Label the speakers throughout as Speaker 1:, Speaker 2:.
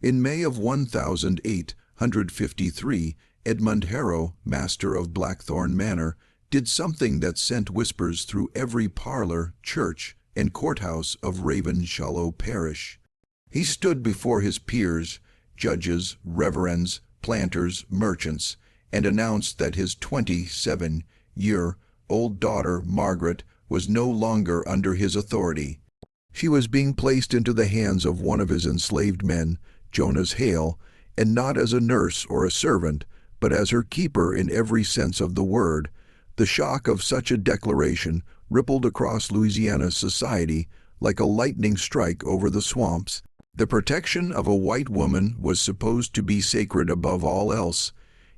Speaker 1: In May of 1853, Edmund Harrow, master of Blackthorn Manor, did something that sent whispers through every parlor, church, and courthouse of Ravenshallow parish. He stood before his peers, judges, reverends, planters, merchants, and announced that his 27-year-old daughter, Margaret, was no longer under his authority. She was being placed into the hands of one of his enslaved men, Jonas Hale, and not as a nurse or a servant, but as her keeper in every sense of the word. The shock of such a declaration rippled across Louisiana society like a lightning strike over the swamps. The protection of a white woman was supposed to be sacred above all else,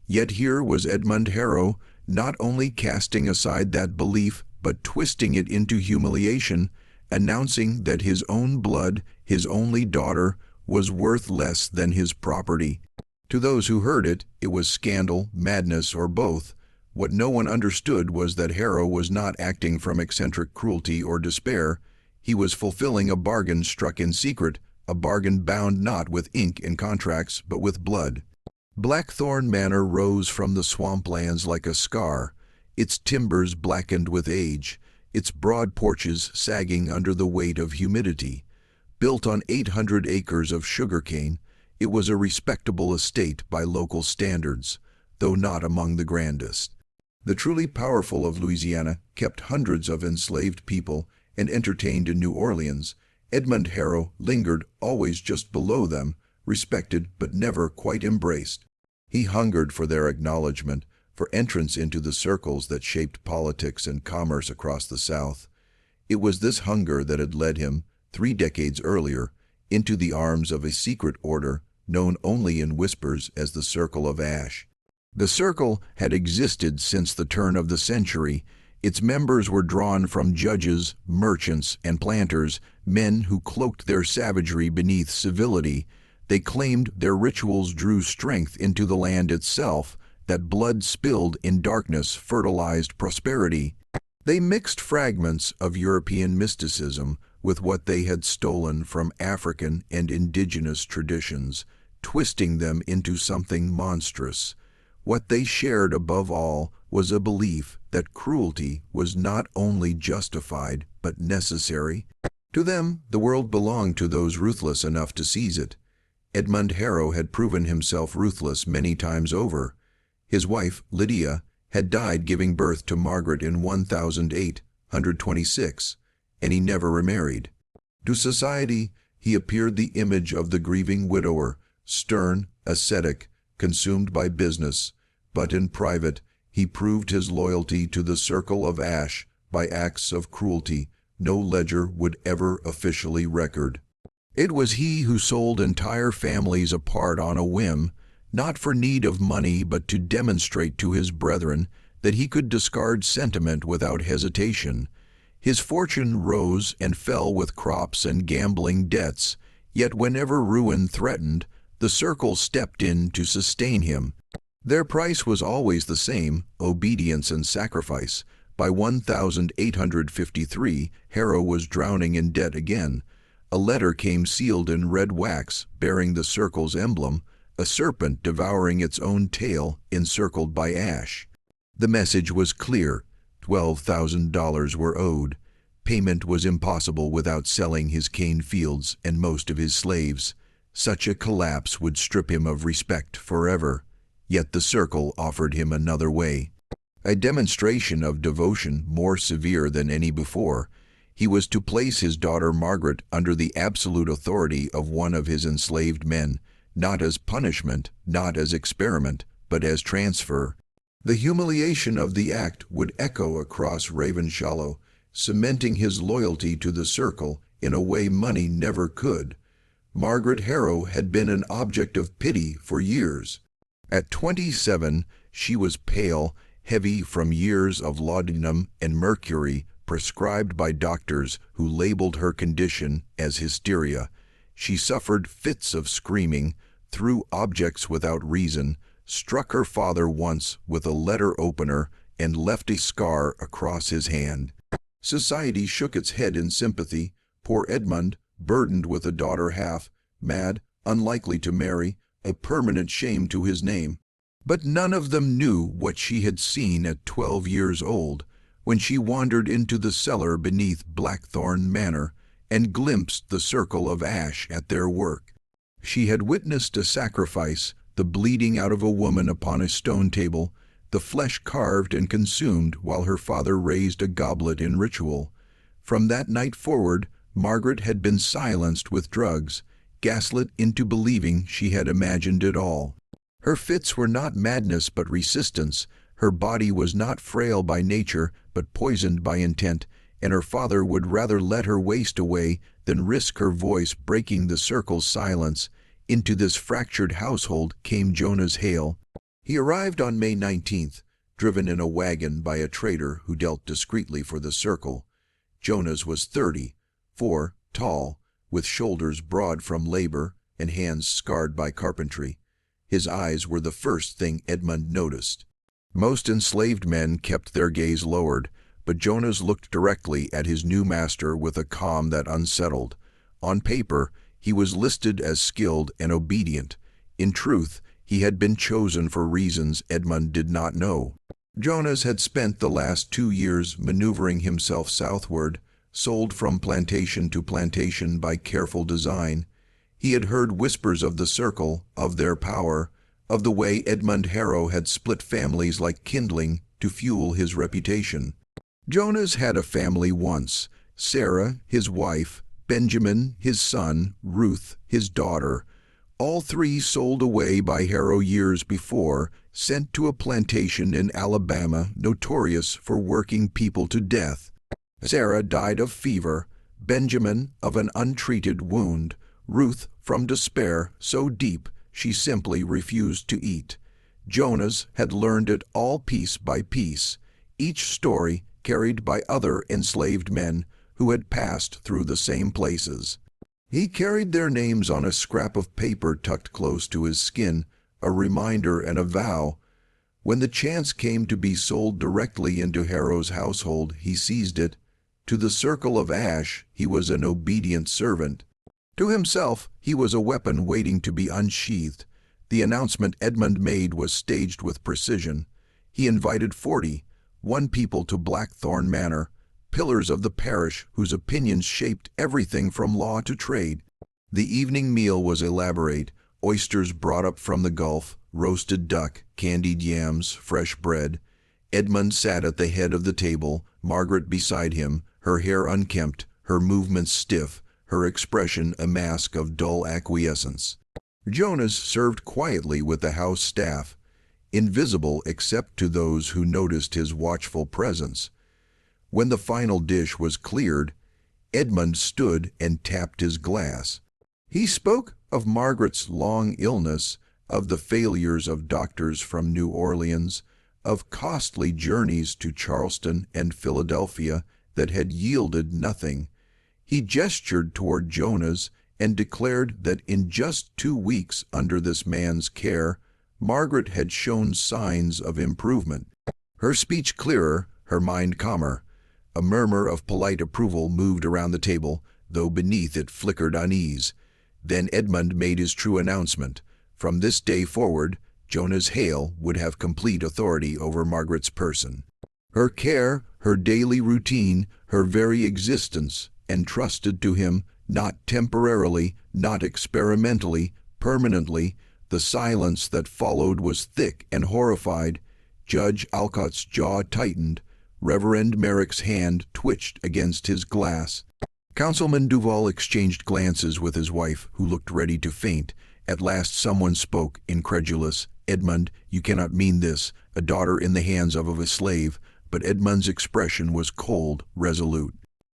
Speaker 1: yet here was Edmund Harrow not only casting aside that belief but twisting it into humiliation, announcing that his own blood, his only daughter, was worth less than his property. To those who heard it, it was scandal, madness, or both. What no one understood was that Harrow was not acting from eccentric cruelty or despair. He was fulfilling a bargain struck in secret, a bargain bound not with ink and contracts, but with blood. Blackthorn Manor rose from the swamplands like a scar, its timbers blackened with age, its broad porches sagging under the weight of humidity. Built on 800 acres of sugarcane, it was a respectable estate by local standards, though not among the grandest. The truly powerful of Louisiana kept hundreds of enslaved people and entertained in New Orleans. Edmund Harrow lingered always just below them, respected but never quite embraced. He hungered for their acknowledgement, for entrance into the circles that shaped politics and commerce across the South. It was this hunger that had led him, 3 decades earlier, into the arms of a secret order known only in whispers as the Circle of Ash. The Circle had existed since the turn of the century. Its members were drawn from judges, merchants, and planters, men who cloaked their savagery beneath civility. They claimed their rituals drew strength into the land itself, that blood spilled in darkness fertilized prosperity. They mixed fragments of European mysticism with what they had stolen from African and indigenous traditions, twisting them into something monstrous. What they shared above all was a belief that cruelty was not only justified but necessary. To them, the world belonged to those ruthless enough to seize it. Edmund Harrow had proven himself ruthless many times over. His wife, Lydia, had died giving birth to Margaret in 1826, and he never remarried. To society, he appeared the image of the grieving widower, stern, ascetic, consumed by business, but in private, he proved his loyalty to the Circle of Ash by acts of cruelty no ledger would ever officially record. It was he who sold entire families apart on a whim, not for need of money but to demonstrate to his brethren that he could discard sentiment without hesitation. His fortune rose and fell with crops and gambling debts, yet whenever ruin threatened, the Circle stepped in to sustain him. Their price was always the same, obedience and sacrifice. By 1853, Harrow was drowning in debt again. A letter came sealed in red wax, bearing the Circle's emblem, a serpent devouring its own tail, encircled by ash. The message was clear. $12,000 were owed. Payment was impossible without selling his cane fields and most of his slaves. Such a collapse would strip him of respect forever. Yet the Circle offered him another way. A demonstration of devotion more severe than any before. He was to place his daughter Margaret under the absolute authority of one of his enslaved men, not as punishment, not as experiment, but as transfer. The humiliation of the act would echo across Ravenshallow, cementing his loyalty to the Circle in a way money never could. Margaret Harrow had been an object of pity for years. At 27, she was pale, heavy from years of laudanum and mercury prescribed by doctors who labeled her condition as hysteria. She suffered fits of screaming, threw objects without reason, struck her father once with a letter opener, and left a scar across his hand. Society shook its head in sympathy. Poor Edmund, burdened with a daughter half mad, unlikely to marry, a permanent shame to his name. But none of them knew what she had seen at 12 years old, when she wandered into the cellar beneath Blackthorn Manor and glimpsed the circle of ash at their work. She had witnessed a sacrifice, the bleeding out of a woman upon a stone table, the flesh carved and consumed while her father raised a goblet in ritual. From that night forward, Margaret had been silenced with drugs, gaslit into believing she had imagined it all. Her fits were not madness but resistance, her body was not frail by nature but poisoned by intent, and her father would rather let her waste away than risk her voice breaking the circle's silence. Into this fractured household came Jonas Hale. He arrived on May 19th, driven in a wagon by a trader who dealt discreetly for the circle. Jonas was 34, tall, with shoulders broad from labor and hands scarred by carpentry. His eyes were the first thing Edmund noticed. Most enslaved men kept their gaze lowered, but Jonas looked directly at his new master with a calm that unsettled. On paper, he was listed as skilled and obedient. In truth, he had been chosen for reasons Edmund did not know. Jonas had spent the last 2 years maneuvering himself southward, sold from plantation to plantation by careful design. He had heard whispers of the circle, of their power, of the way Edmund Harrow had split families like kindling to fuel his reputation. Jonas had a family once: Sarah, his wife; Benjamin, his son; Ruth, his daughter. All three sold away by Harrow years before, sent to a plantation in Alabama notorious for working people to death. Sarah died of fever, Benjamin of an untreated wound, Ruth from despair so deep she simply refused to eat. Jonas had learned it all piece by piece, each story carried by other enslaved men who had passed through the same places. He carried their names on a scrap of paper tucked close to his skin, a reminder and a vow. When the chance came to be sold directly into Harrow's household, he seized it. To the circle of ash, he was an obedient servant. To himself, he was a weapon waiting to be unsheathed. The announcement Edmund made was staged with precision. He invited 41 people to Blackthorn Manor, pillars of the parish whose opinions shaped everything from law to trade. The evening meal was elaborate: oysters brought up from the Gulf, roasted duck, candied yams, fresh bread. Edmund sat at the head of the table, Margaret beside him, her hair unkempt, her movements stiff, her expression a mask of dull acquiescence. Jonas served quietly with the house staff, invisible except to those who noticed his watchful presence. When the final dish was cleared, Edmund stood and tapped his glass. He spoke of Margaret's long illness, of the failures of doctors from New Orleans, of costly journeys to Charleston and Philadelphia that had yielded nothing. He gestured toward Jonas and declared that in just 2 weeks under this man's care, Margaret had shown signs of improvement. Her speech clearer, her mind calmer. A murmur of polite approval moved around the table, though beneath it flickered unease. Then Edmund made his true announcement. From this day forward, Jonas Hale would have complete authority over Margaret's person. Her care, her daily routine, her very existence, entrusted to him, not temporarily, not experimentally, permanently. The silence that followed was thick and horrified. Judge Alcott's jaw tightened. Reverend Merrick's hand twitched against his glass. Councilman Duval exchanged glances with his wife, who looked ready to faint. At last someone spoke, incredulous. "Edmund, you cannot mean this, a daughter in the hands of a slave." But Edmund's expression was cold, resolute.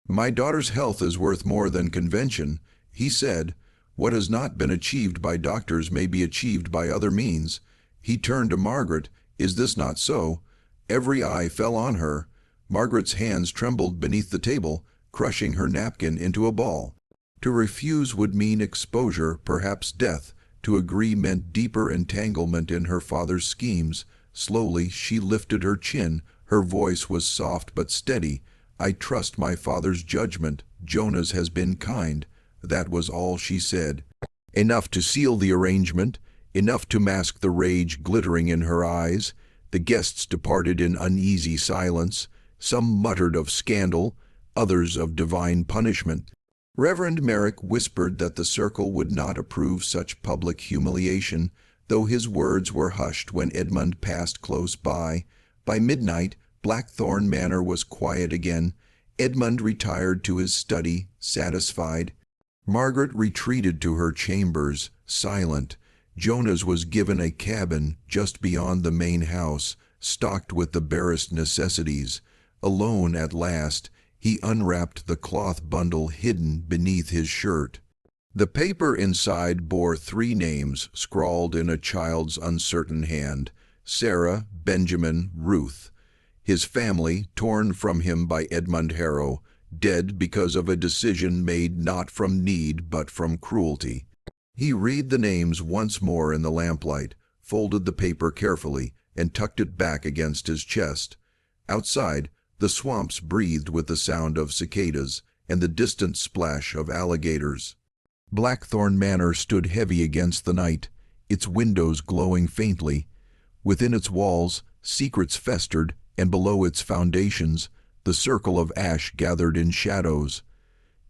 Speaker 1: "My daughter's health is worth more than convention," he said. "What has not been achieved by doctors may be achieved by other means." He turned to Margaret. "Is this not so?" Every eye fell on her. Margaret's hands trembled beneath the table, crushing her napkin into a ball. To refuse would mean exposure, perhaps death. To agree meant deeper entanglement in her father's schemes. Slowly she lifted her chin. Her voice was soft but steady. "I trust my father's judgment. Jonas has been kind." That was all she said. Enough to seal the arrangement, enough to mask the rage glittering in her eyes. The guests departed in uneasy silence. Some muttered of scandal, others of divine punishment. Reverend Merrick whispered that the circle would not approve such public humiliation, though his words were hushed when Edmund passed close by. By midnight, Blackthorn Manor was quiet again. Edmund retired to his study, satisfied. Margaret retreated to her chambers, silent. Jonas was given a cabin just beyond the main house, stocked with the barest necessities. Alone at last, he unwrapped the cloth bundle hidden beneath his shirt. The paper inside bore 3 names scrawled in a child's uncertain hand: Sarah, Benjamin, Ruth. His family, torn from him by Edmund Harrow, dead because of a decision made not from need but from cruelty. He read the names once more in the lamplight, folded the paper carefully, and tucked it back against his chest. Outside, the swamps breathed with the sound of cicadas and the distant splash of alligators. Blackthorn Manor stood heavy against the night, its windows glowing faintly. Within its walls, secrets festered, and below its foundations, the circle of ash gathered in shadows.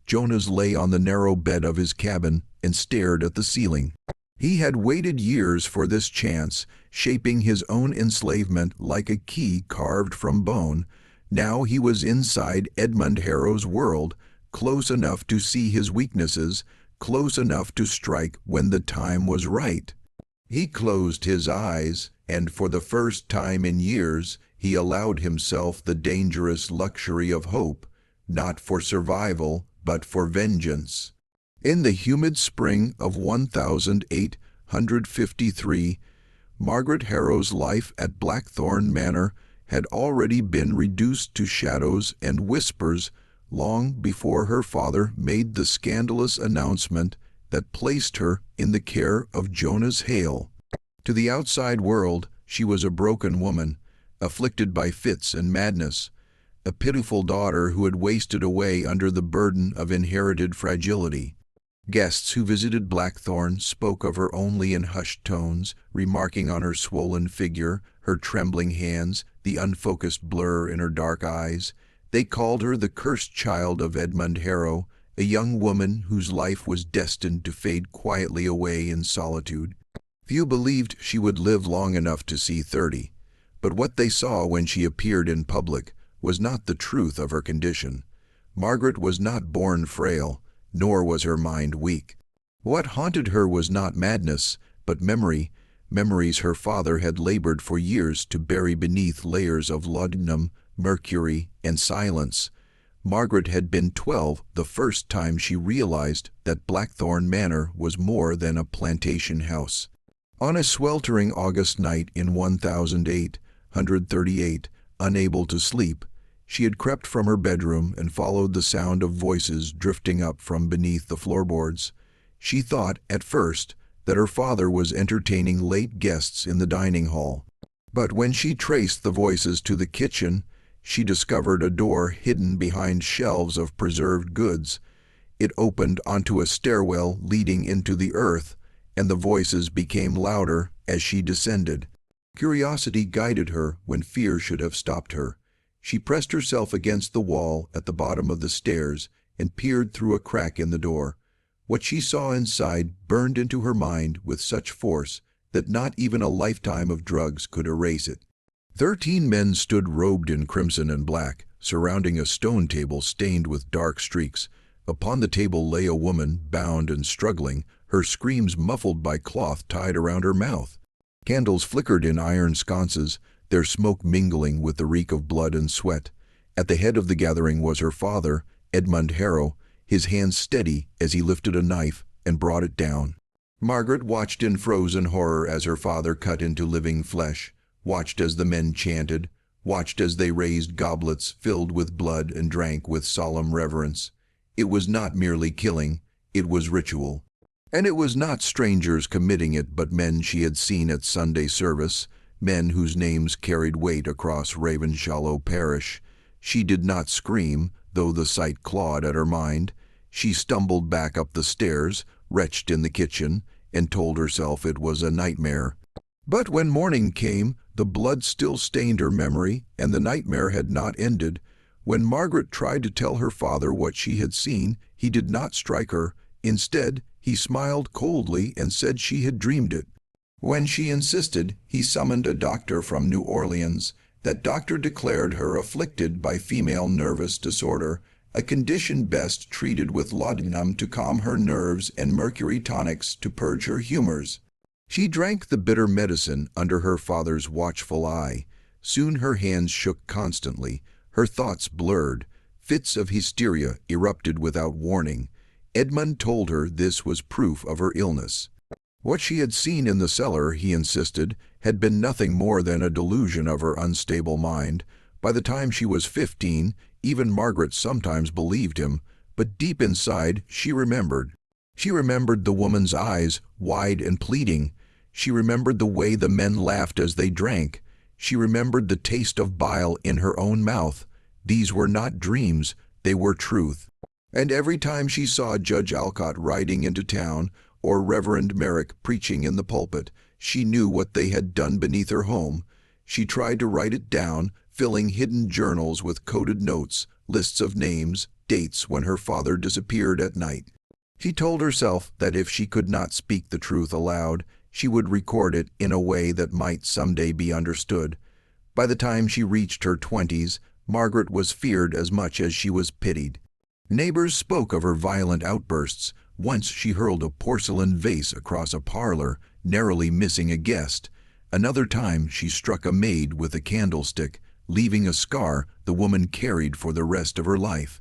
Speaker 1: Jonas lay on the narrow bed of his cabin and stared at the ceiling. He had waited years for this chance, shaping his own enslavement like a key carved from bone. Now he was inside Edmund Harrow's world, close enough to see his weaknesses, close enough to strike when the time was right. He closed his eyes, and for the first time in years, he allowed himself the dangerous luxury of hope, not for survival, but for vengeance. In the humid spring of 1853, Margaret Harrow's life at Blackthorn Manor had already been reduced to shadows and whispers long before her father made the scandalous announcement that placed her in the care of Jonas Hale. To the outside world, she was a broken woman, afflicted by fits and madness, a pitiful daughter who had wasted away under the burden of inherited fragility. Guests who visited Blackthorn spoke of her only in hushed tones, remarking on her swollen figure, her trembling hands, the unfocused blur in her dark eyes. They called her the cursed child of Edmund Harrow, a young woman whose life was destined to fade quietly away in solitude. Few believed she would live long enough to see 30, but what they saw when she appeared in public was not the truth of her condition. Margaret was not born frail, nor was her mind weak. What haunted her was not madness, but memories her father had labored for years to bury beneath layers of laudanum, mercury, and silence. Margaret had been 12 the first time she realized that Blackthorn Manor was more than a plantation house. On a sweltering August night in 1838, unable to sleep, she had crept from her bedroom and followed the sound of voices drifting up from beneath the floorboards. She thought, at first, that her father was entertaining late guests in the dining hall. But when she traced the voices to the kitchen, she discovered a door hidden behind shelves of preserved goods. It opened onto a stairwell leading into the earth, and the voices became louder as she descended. Curiosity guided her when fear should have stopped her. She pressed herself against the wall at the bottom of the stairs and peered through a crack in the door. What she saw inside burned into her mind with such force that not even a lifetime of drugs could erase it. 13 men stood robed in crimson and black, surrounding a stone table stained with dark streaks. Upon the table lay a woman, bound and struggling, her screams muffled by cloth tied around her mouth. Candles flickered in iron sconces, their smoke mingling with the reek of blood and sweat. At the head of the gathering was her father, Edmund Harrow, his hands steady as he lifted a knife and brought it down. Margaret watched in frozen horror as her father cut into living flesh, watched as the men chanted, watched as they raised goblets filled with blood and drank with solemn reverence. It was not merely killing, it was ritual. And it was not strangers committing it, but men she had seen at Sunday service, men whose names carried weight across Ravenshallow parish. She did not scream, though the sight clawed at her mind. She stumbled back up the stairs, retched in the kitchen, and told herself it was a nightmare. But when morning came, the blood still stained her memory, and the nightmare had not ended. When Margaret tried to tell her father what she had seen, he did not strike her. Instead, he smiled coldly and said she had dreamed it. When she insisted, he summoned a doctor from New Orleans. That doctor declared her afflicted by female nervous disorder, a condition best treated with laudanum to calm her nerves and mercury tonics to purge her humors. She drank the bitter medicine under her father's watchful eye. Soon her hands shook constantly, her thoughts blurred. Fits of hysteria erupted without warning. Edmund told her this was proof of her illness. What she had seen in the cellar, he insisted, had been nothing more than a delusion of her unstable mind. By the time she was 15, even Margaret sometimes believed him, but deep inside she remembered. She remembered the woman's eyes, wide and pleading. She remembered the way the men laughed as they drank. She remembered the taste of bile in her own mouth. These were not dreams, they were truth. And every time she saw Judge Alcott riding into town, or Reverend Merrick preaching in the pulpit, she knew what they had done beneath her home. She tried to write it down, filling hidden journals with coded notes, lists of names, dates when her father disappeared at night. She told herself that if she could not speak the truth aloud, she would record it in a way that might someday be understood. By the time she reached her 20s, Margaret was feared as much as she was pitied. Neighbors spoke of her violent outbursts. Once she hurled a porcelain vase across a parlor, narrowly missing a guest. Another time she struck a maid with a candlestick, leaving a scar the woman carried for the rest of her life.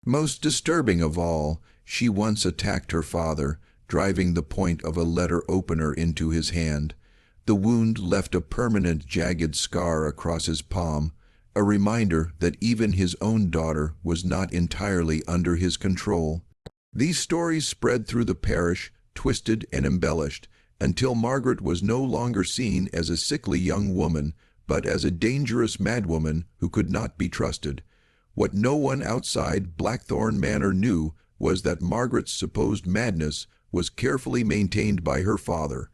Speaker 1: Most disturbing of all, she once attacked her father, driving the point of a letter opener into his hand. The wound left a permanent jagged scar across his palm, a reminder that even his own daughter was not entirely under his control. These stories spread through the parish, twisted and embellished, until Margaret was no longer seen as a sickly young woman, but as a dangerous madwoman who could not be trusted. What no one outside Blackthorn Manor knew was that Margaret's supposed madness was carefully maintained by her father.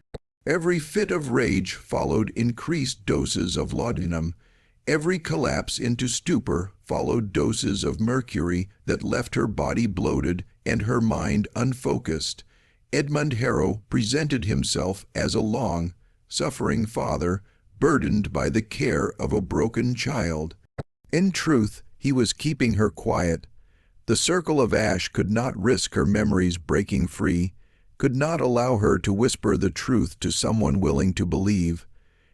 Speaker 1: Every fit of rage followed increased doses of laudanum. Every collapse into stupor followed doses of mercury that left her body bloated and her mind unfocused. Edmund Harrow presented himself as a long, suffering father, burdened by the care of a broken child. In truth, he was keeping her quiet. The circle of ash could not risk her memories breaking free, could not allow her to whisper the truth to someone willing to believe.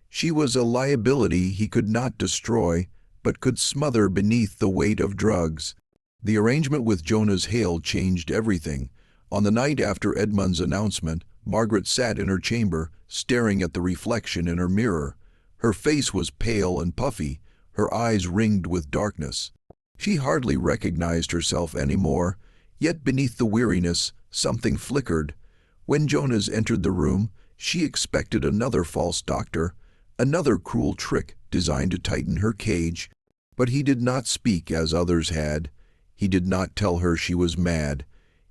Speaker 1: She was a liability he could not destroy, but could smother beneath the weight of drugs. The arrangement with Jonas Hale changed everything. On the night after Edmund's announcement, Margaret sat in her chamber, staring at the reflection in her mirror. Her face was pale and puffy, her eyes ringed with darkness. She hardly recognized herself anymore, yet beneath the weariness, something flickered. When Jonas entered the room, she expected another false doctor, another cruel trick designed to tighten her cage. But he did not speak as others had. He did not tell her she was mad.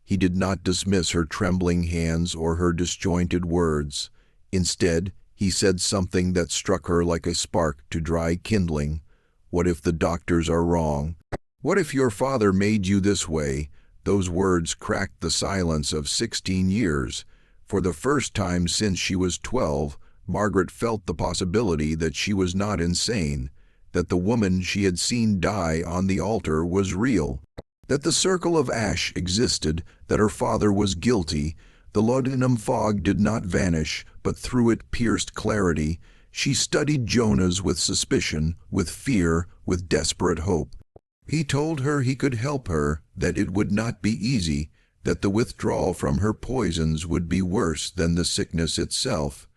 Speaker 1: He did not dismiss her trembling hands or her disjointed words. Instead, he said something that struck her like a spark to dry kindling. What if the doctors are wrong? What if your father made you this way? Those words cracked the silence of 16 years. For the first time since she was 12, Margaret felt the possibility that she was not insane, that the woman she had seen die on the altar was real, that the circle of ash existed, that her father was guilty. The laudanum fog did not vanish, but through it pierced clarity. She studied Jonas with suspicion, with fear, with desperate hope. He told her he could help her, that it would not be easy, that the withdrawal from her poisons would be worse than the sickness itself.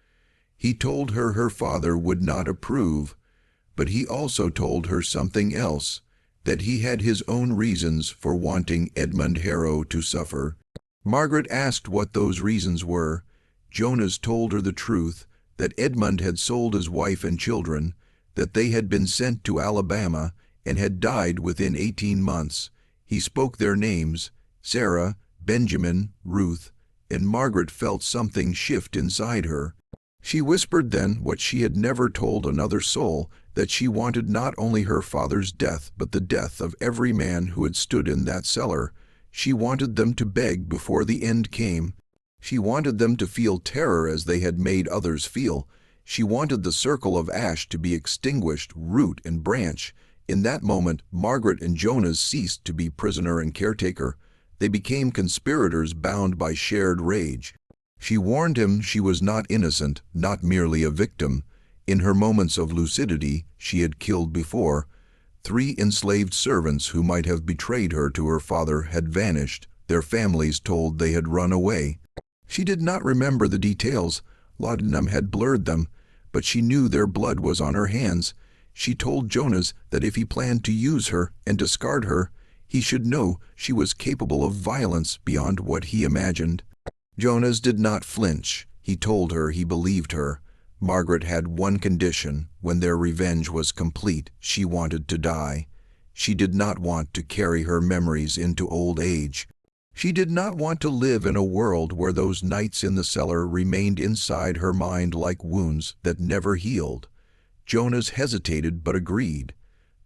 Speaker 1: He told her her father would not approve, but he also told her something else, that he had his own reasons for wanting Edmund Harrow to suffer. Margaret asked what those reasons were. Jonas told her the truth, that Edmund had sold his wife and children, that they had been sent to Alabama and had died within 18 months. He spoke their names: Sarah, Benjamin, Ruth. and Margaret felt something shift inside her. She whispered then what she had never told another soul, that she wanted not only her father's death but the death of every man who had stood in that cellar. She wanted them to beg before the end came. She wanted them to feel terror as they had made others feel. She wanted the circle of ash to be extinguished, root and branch. In that moment, Margaret and Jonas ceased to be prisoner and caretaker. They became conspirators bound by shared rage. She warned him she was not innocent, not merely a victim. In her moments of lucidity, she had killed before. 3 enslaved servants who might have betrayed her to her father had vanished, their families told they had run away. She did not remember the details. Laudanum had blurred them, but she knew their blood was on her hands. She told Jonas that if he planned to use her and discard her, he should know she was capable of violence beyond what he imagined. Jonas did not flinch. He told her he believed her. Margaret had one condition: when their revenge was complete, she wanted to die. She did not want to carry her memories into old age. She did not want to live in a world where those nights in the cellar remained inside her mind like wounds that never healed. Jonas hesitated but agreed.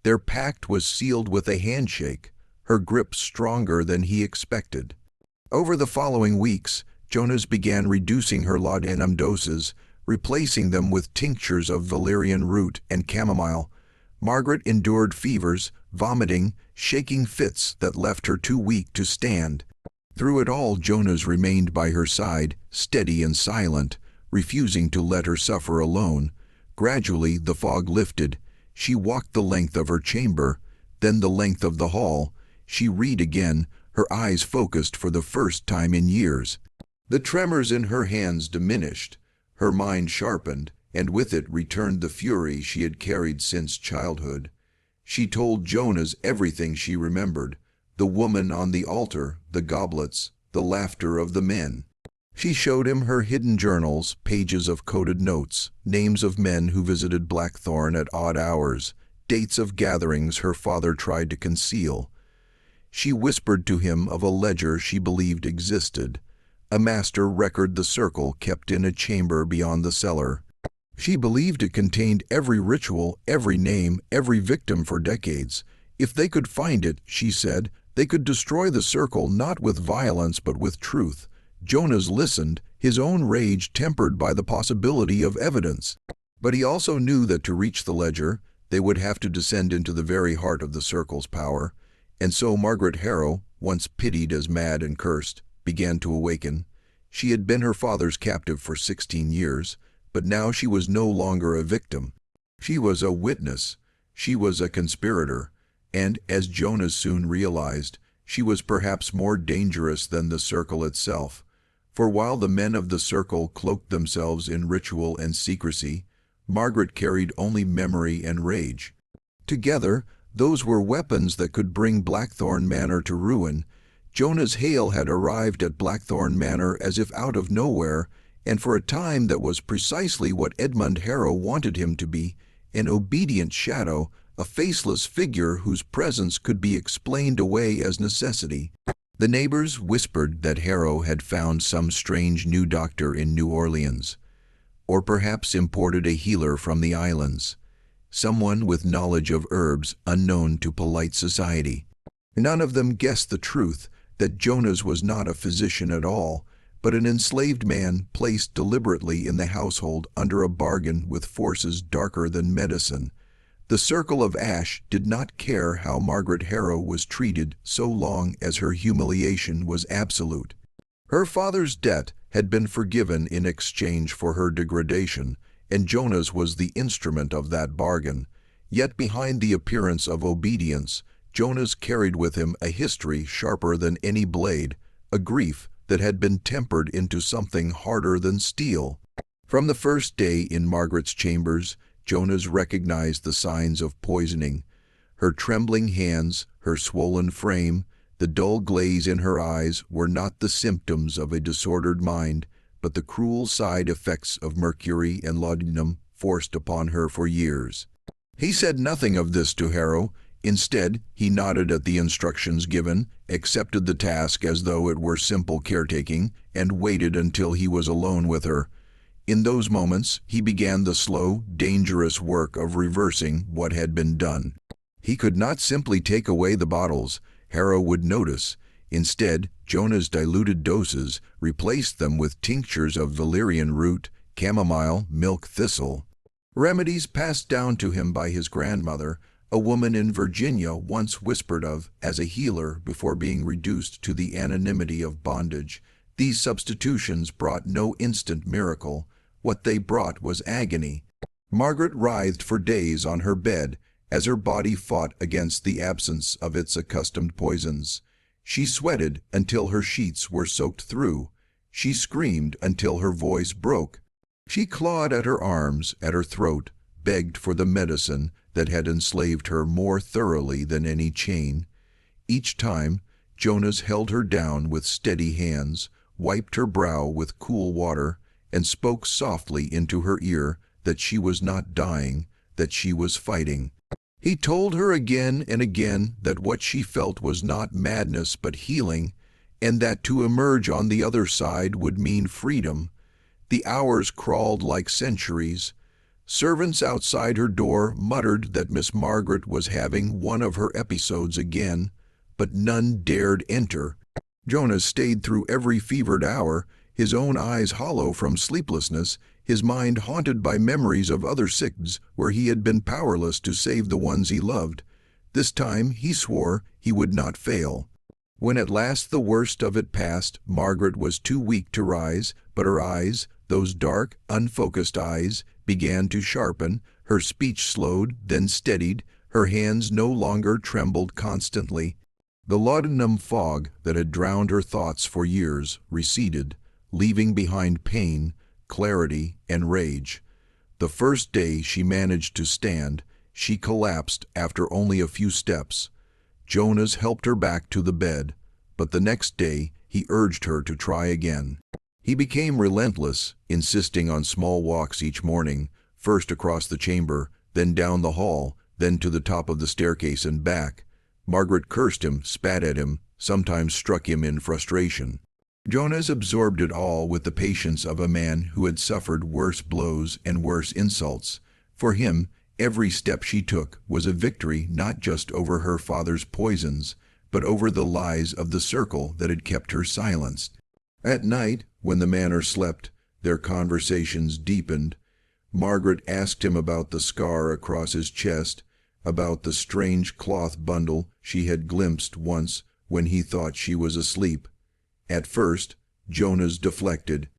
Speaker 1: Their pact was sealed with a handshake, her grip stronger than he expected. Over the following weeks, Jonas began reducing her laudanum doses, replacing them with tinctures of valerian root and chamomile. Margaret endured fevers, vomiting, shaking fits that left her too weak to stand. Through it all, Jonas remained by her side, steady and silent, refusing to let her suffer alone. Gradually, the fog lifted. She walked the length of her chamber, then the length of the hall. She read again, her eyes focused for the first time in years. The tremors in her hands diminished. Her mind sharpened, and with it returned the fury she had carried since childhood. She told Jonas everything she remembered: the woman on the altar, the goblets, the laughter of the men. She showed him her hidden journals, pages of coded notes, names of men who visited Blackthorn at odd hours, dates of gatherings her father tried to conceal. She whispered to him of a ledger she believed existed, a master record the circle kept in a chamber beyond the cellar. She believed it contained every ritual, every name, every victim for decades. If they could find it, she said, they could destroy the circle not with violence but with truth. Jonas listened, his own rage tempered by the possibility of evidence. But he also knew that to reach the ledger, they would have to descend into the very heart of the circle's power. And so Margaret Harrow, once pitied as mad and cursed, began to awaken. She had been her father's captive for 16 years, but now she was no longer a victim. She was a witness. She was a conspirator. And, as Jonas soon realized, she was perhaps more dangerous than the circle itself. For while the men of the circle cloaked themselves in ritual and secrecy, Margaret carried only memory and rage. Together, those were weapons that could bring Blackthorn Manor to ruin. Jonas Hale had arrived at Blackthorn Manor as if out of nowhere, and for a time that was precisely what Edmund Harrow wanted him to be, an obedient shadow, a faceless figure whose presence could be explained away as necessity. The neighbors whispered that Harrow had found some strange new doctor in New Orleans, or perhaps imported a healer from the islands, someone with knowledge of herbs unknown to polite society. None of them guessed the truth, that Jonas was not a physician at all, but an enslaved man placed deliberately in the household under a bargain with forces darker than medicine. The circle of ash did not care how Margaret Harrow was treated so long as her humiliation was absolute. Her father's debt had been forgiven in exchange for her degradation, and Jonas was the instrument of that bargain. Yet behind the appearance of obedience, Jonas carried with him a history sharper than any blade, a grief that had been tempered into something harder than steel. From the first day in Margaret's chambers, Jonas recognized the signs of poisoning. Her trembling hands, her swollen frame, the dull glaze in her eyes were not the symptoms of a disordered mind, but the cruel side effects of mercury and laudanum forced upon her for years. He said nothing of this to Harrow. Instead, he nodded at the instructions given, accepted the task as though it were simple caretaking, and waited until he was alone with her. In those moments, he began the slow, dangerous work of reversing what had been done. He could not simply take away the bottles. Harrow would notice. Instead, Jonah's diluted doses replaced them with tinctures of valerian root, chamomile, milk thistle. Remedies passed down to him by his grandmother, a woman in Virginia once whispered of as a healer before being reduced to the anonymity of bondage. These substitutions brought no instant miracle. What they brought was agony. Margaret writhed for days on her bed as her body fought against the absence of its accustomed poisons. She sweated until her sheets were soaked through. She screamed until her voice broke. She clawed at her arms, at her throat, begged for the medicine that had enslaved her more thoroughly than any chain. Each time, Jonas held her down with steady hands, wiped her brow with cool water, and spoke softly into her ear that she was not dying, that she was fighting. He told her again and again that what she felt was not madness but healing, and that to emerge on the other side would mean freedom. The hours crawled like centuries. Servants outside her door muttered that Miss Margaret was having one of her episodes again, but none dared enter. Jonas stayed through every fevered hour, his own eyes hollow from sleeplessness, his mind haunted by memories of other sicks where he had been powerless to save the ones he loved. This time he swore he would not fail. When at last the worst of it passed, Margaret was too weak to rise, but her eyes, those dark, unfocused eyes, began to sharpen, her speech slowed, then steadied, her hands no longer trembled constantly. The laudanum fog that had drowned her thoughts for years receded, leaving behind pain, clarity, and rage. The first day she managed to stand, she collapsed after only a few steps. Jonas helped her back to the bed, but the next day he urged her to try again. He became relentless, insisting on small walks each morning, first across the chamber, then down the hall, then to the top of the staircase and back. Margaret cursed him, spat at him, sometimes struck him in frustration. Jonas absorbed it all with the patience of a man who had suffered worse blows and worse insults. For him, every step she took was a victory not just over her father's poisons, but over the lies of the circle that had kept her silenced. At night, when the manor slept, their conversations deepened. Margaret asked him about the scar across his chest, about the strange cloth bundle she had glimpsed once when he thought she was asleep. At first, Jonas deflected,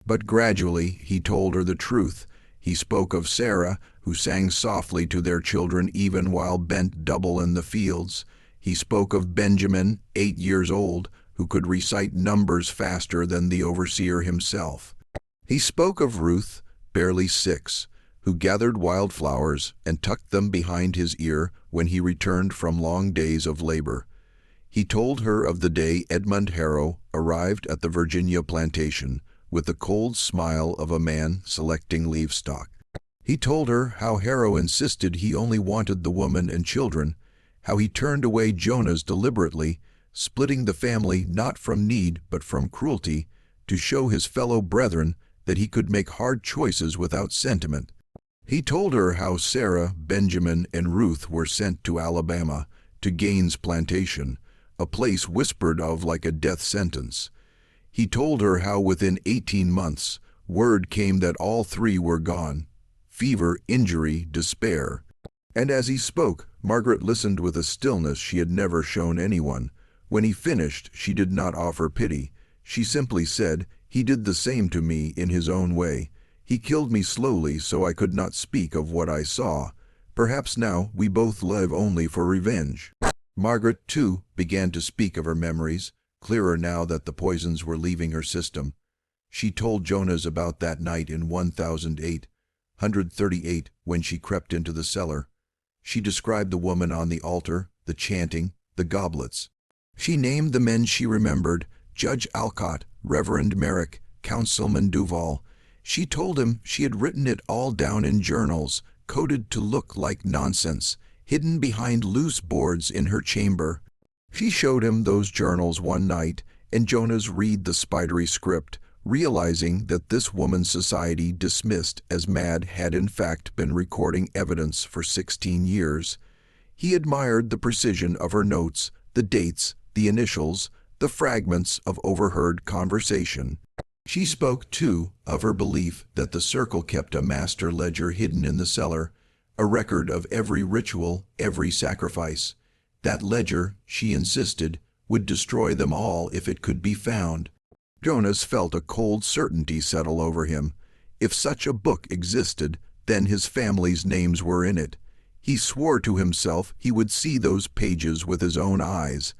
Speaker 1: but gradually he told her the truth. He spoke of Sarah, who sang softly to their children even while bent double in the fields. He spoke of Benjamin, 8 years old, who could recite numbers faster than the overseer himself. He spoke of Ruth, barely 6, who gathered wildflowers and tucked them behind his ear when he returned from long days of labor. He told her of the day Edmund Harrow arrived at the Virginia plantation with the cold smile of a man selecting livestock. He told her how Harrow insisted he only wanted the woman and children, how he turned away Jonas deliberately, splitting the family not from need but from cruelty, to show his fellow brethren that he could make hard choices without sentiment. He told her how Sarah, Benjamin, and Ruth were sent to Alabama, to Gaines' plantation, a place whispered of like a death sentence. He told her how within 18 months, word came that all 3 were gone: fever, injury, despair. And as he spoke, Margaret listened with a stillness she had never shown anyone. When he finished, she did not offer pity. She simply said, "He did the same to me in his own way. He killed me slowly so I could not speak of what I saw. Perhaps now we both live only for revenge." Margaret, too, began to speak of her memories, clearer now that the poisons were leaving her system. She told Jonas about that night in 138, when she crept into the cellar. She described the woman on the altar, the chanting, the goblets. She named the men she remembered: Judge Alcott, Reverend Merrick, Councilman Duval. She told him she had written it all down in journals, coded to look like nonsense, hidden behind loose boards in her chamber. She showed him those journals one night, and Jonas read the spidery script, realizing that this woman's society dismissed as mad had in fact been recording evidence for 16 years. He admired the precision of her notes, the dates, the initials, the fragments of overheard conversation. She spoke, too, of her belief that the circle kept a master ledger hidden in the cellar, a record of every ritual, every sacrifice. That ledger, she insisted, would destroy them all if it could be found. Jonas felt a cold certainty settle over him. If such a book existed, then his family's names were in it. He swore to himself he would see those pages with his own eyes.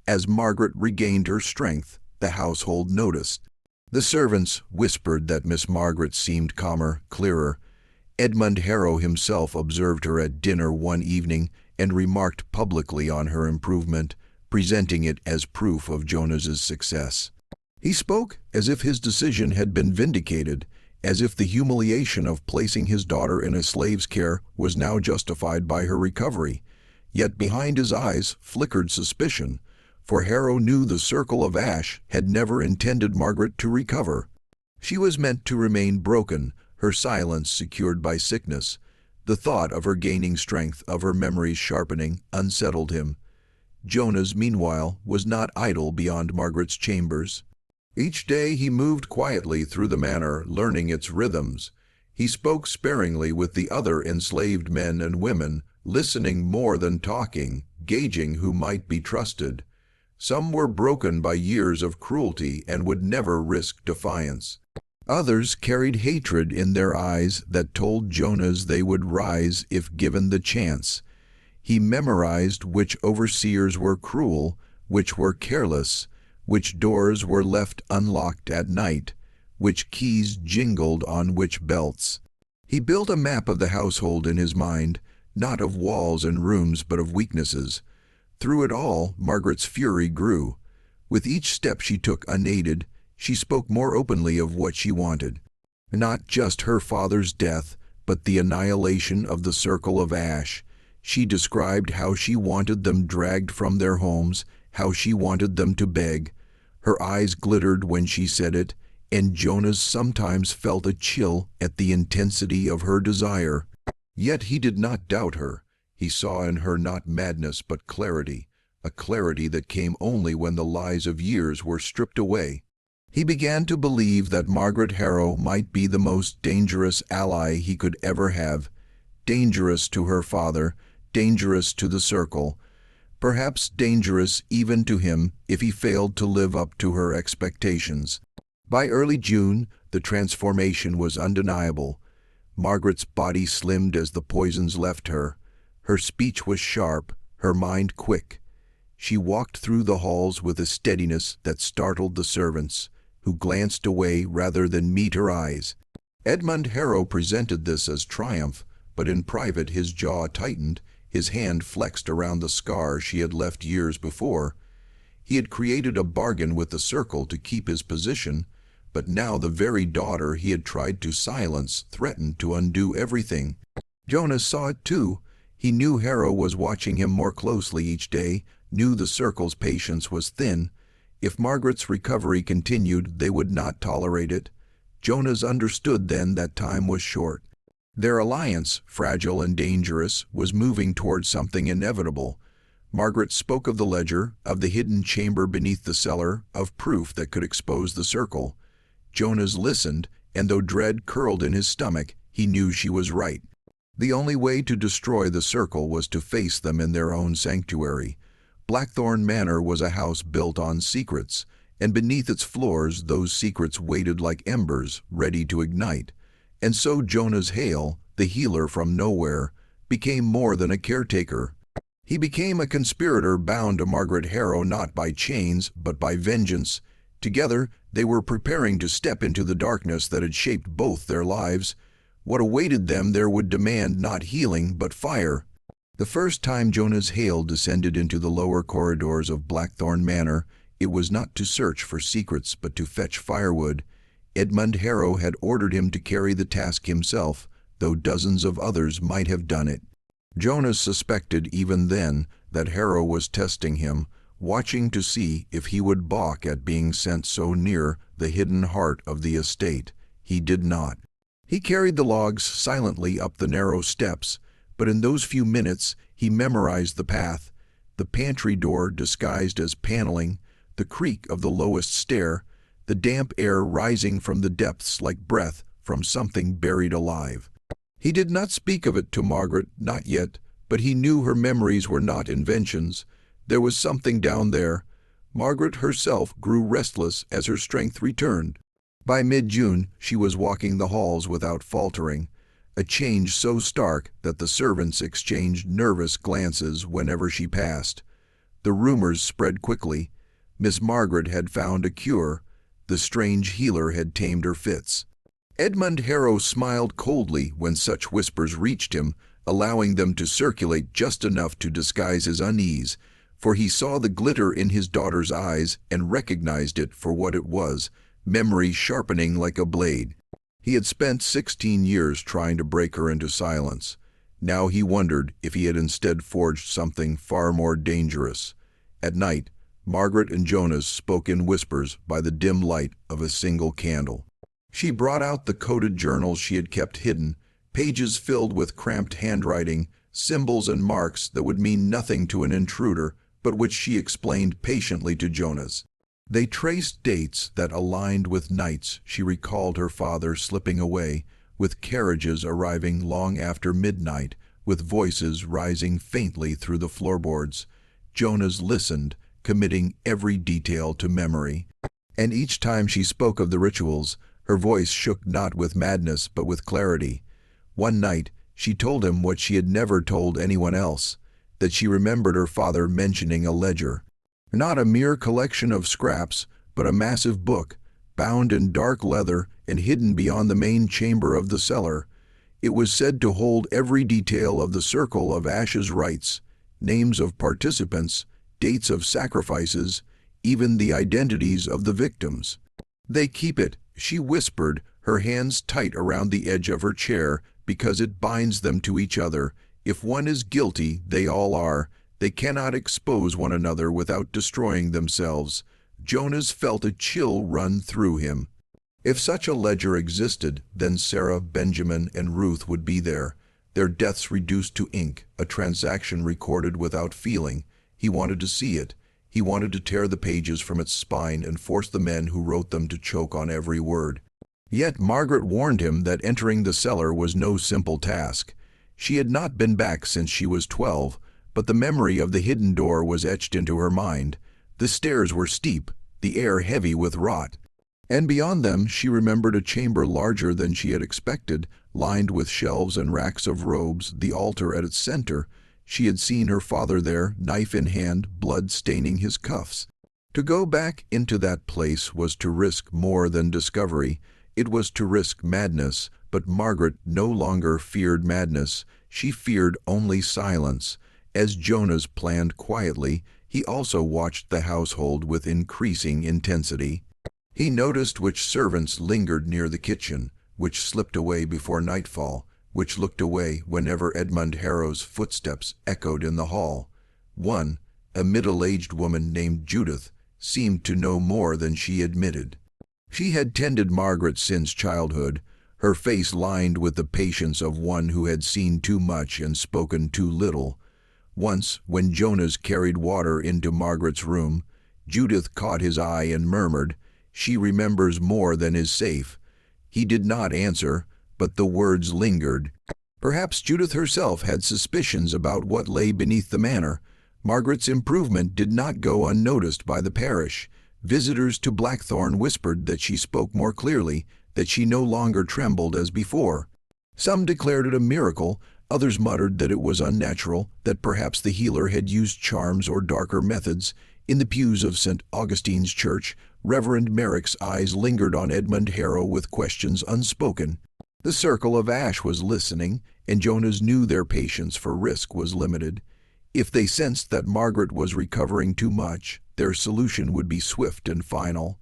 Speaker 1: As Margaret regained her strength, the household noticed. The servants whispered that Miss Margaret seemed calmer, clearer. Edmund Harrow himself observed her at dinner one evening and remarked publicly on her improvement, presenting it as proof of Jonas's success. He spoke as if his decision had been vindicated, as if the humiliation of placing his daughter in a slave's care was now justified by her recovery. Yet behind his eyes flickered suspicion, for Harrow knew the circle of ash had never intended Margaret to recover. She was meant to remain broken, her silence secured by sickness. The thought of her gaining strength, of her memories sharpening, unsettled him. Jonas, meanwhile, was not idle beyond Margaret's chambers. Each day he moved quietly through the manor, learning its rhythms. He spoke sparingly with the other enslaved men and women, listening more than talking, gauging who might be trusted. Some were broken by years of cruelty and would never risk defiance. Others carried hatred in their eyes that told Jonas they would rise if given the chance. He memorized which overseers were cruel, which were careless, which doors were left unlocked at night, which keys jingled on which belts. He built a map of the household in his mind, not of walls and rooms but of weaknesses. Through it all, Margaret's fury grew. With each step she took unaided, she spoke more openly of what she wanted. Not just her father's death, but the annihilation of the circle of ash. She described how she wanted them dragged from their homes, how she wanted them to beg. Her eyes glittered when she said it, and Jonas sometimes felt a chill at the intensity of her desire. Yet he did not doubt her. He saw in her not madness but clarity, a clarity that came only when the lies of years were stripped away. He began to believe that Margaret Harrow might be the most dangerous ally he could ever have, dangerous to her father, dangerous to the circle, perhaps dangerous even to him if he failed to live up to her expectations. By early June, the transformation was undeniable. Margaret's body slimmed as the poisons left her. Her speech was sharp, her mind quick. She walked through the halls with a steadiness that startled the servants, who glanced away rather than meet her eyes. Edmund Harrow presented this as triumph, but in private his jaw tightened, his hand flexed around the scar she had left years before. He had created a bargain with the circle to keep his position, but now the very daughter he had tried to silence threatened to undo everything. Jonas saw it too. He knew Harrow was watching him more closely each day, knew the circle's patience was thin. If Margaret's recovery continued, they would not tolerate it. Jonas understood then that time was short. Their alliance, fragile and dangerous, was moving towards something inevitable. Margaret spoke of the ledger, of the hidden chamber beneath the cellar, of proof that could expose the circle. Jonas listened, and though dread curled in his stomach, he knew she was right. The only way to destroy the circle was to face them in their own sanctuary. Blackthorn Manor was a house built on secrets, and beneath its floors those secrets waited like embers, ready to ignite. And so Jonas Hale, the healer from nowhere, became more than a caretaker. He became a conspirator bound to Margaret Harrow not by chains, but by vengeance. Together, they were preparing to step into the darkness that had shaped both their lives. What awaited them there would demand not healing, but fire. The first time Jonas Hale descended into the lower corridors of Blackthorn Manor, it was not to search for secrets, but to fetch firewood. Edmund Harrow had ordered him to carry the task himself, though dozens of others might have done it. Jonas suspected even then that Harrow was testing him, watching to see if he would balk at being sent so near the hidden heart of the estate. He did not. He carried the logs silently up the narrow steps, but in those few minutes he memorized the path, the pantry door disguised as paneling, the creak of the lowest stair, the damp air rising from the depths like breath from something buried alive. He did not speak of it to Margaret, not yet, but he knew her memories were not inventions. There was something down there. Margaret herself grew restless as her strength returned. By mid-June she was walking the halls without faltering, a change so stark that the servants exchanged nervous glances whenever she passed. The rumors spread quickly. Miss Margaret had found a cure. The strange healer had tamed her fits. Edmund Harrow smiled coldly when such whispers reached him, allowing them to circulate just enough to disguise his unease, for he saw the glitter in his daughter's eyes and recognized it for what it was, memory sharpening like a blade. He had spent 16 years trying to break her into silence. Now he wondered if he had instead forged something far more dangerous. At night, Margaret and Jonas spoke in whispers by the dim light of a single candle. She brought out the coded journals she had kept hidden, pages filled with cramped handwriting, symbols and marks that would mean nothing to an intruder, but which she explained patiently to Jonas. They traced dates that aligned with nights she recalled her father slipping away, with carriages arriving long after midnight, with voices rising faintly through the floorboards. Jonas listened, committing every detail to memory. And each time she spoke of the rituals, her voice shook not with madness but with clarity. One night, she told him what she had never told anyone else, that she remembered her father mentioning a ledger. Not a mere collection of scraps, but a massive book, bound in dark leather and hidden beyond the main chamber of the cellar. It was said to hold every detail of the circle of Ash's rites, names of participants, dates of sacrifices, even the identities of the victims. "They keep it," she whispered, her hands tight around the edge of her chair, "because it binds them to each other. If one is guilty, they all are. They cannot expose one another without destroying themselves." Jonas felt a chill run through him. If such a ledger existed, then Sarah, Benjamin, and Ruth would be there, their deaths reduced to ink, a transaction recorded without feeling. He wanted to see it. He wanted to tear the pages from its spine and force the men who wrote them to choke on every word. Yet Margaret warned him that entering the cellar was no simple task. She had not been back since she was 12, but the memory of the hidden door was etched into her mind. The stairs were steep, the air heavy with rot. And beyond them she remembered a chamber larger than she had expected, lined with shelves and racks of robes, the altar at its center. She had seen her father there, knife in hand, blood staining his cuffs. To go back into that place was to risk more than discovery. It was to risk madness, but Margaret no longer feared madness. She feared only silence. As Jonas planned quietly, he also watched the household with increasing intensity. He noticed which servants lingered near the kitchen, which slipped away before nightfall, which looked away whenever Edmund Harrow's footsteps echoed in the hall. One, a middle-aged woman named Judith, seemed to know more than she admitted. She had tended Margaret since childhood, her face lined with the patience of one who had seen too much and spoken too little. Once, when Jonas carried water into Margaret's room, Judith caught his eye and murmured, "She remembers more than is safe." He did not answer, but the words lingered. Perhaps Judith herself had suspicions about what lay beneath the manor. Margaret's improvement did not go unnoticed by the parish. Visitors to Blackthorn whispered that she spoke more clearly, that she no longer trembled as before. Some declared it a miracle, others muttered that it was unnatural, that perhaps the healer had used charms or darker methods. In the pews of St. Augustine's Church, Reverend Merrick's eyes lingered on Edmund Harrow with questions unspoken. The circle of Ash was listening, and Jonas knew their patience for risk was limited. If they sensed that Margaret was recovering too much, their solution would be swift and final.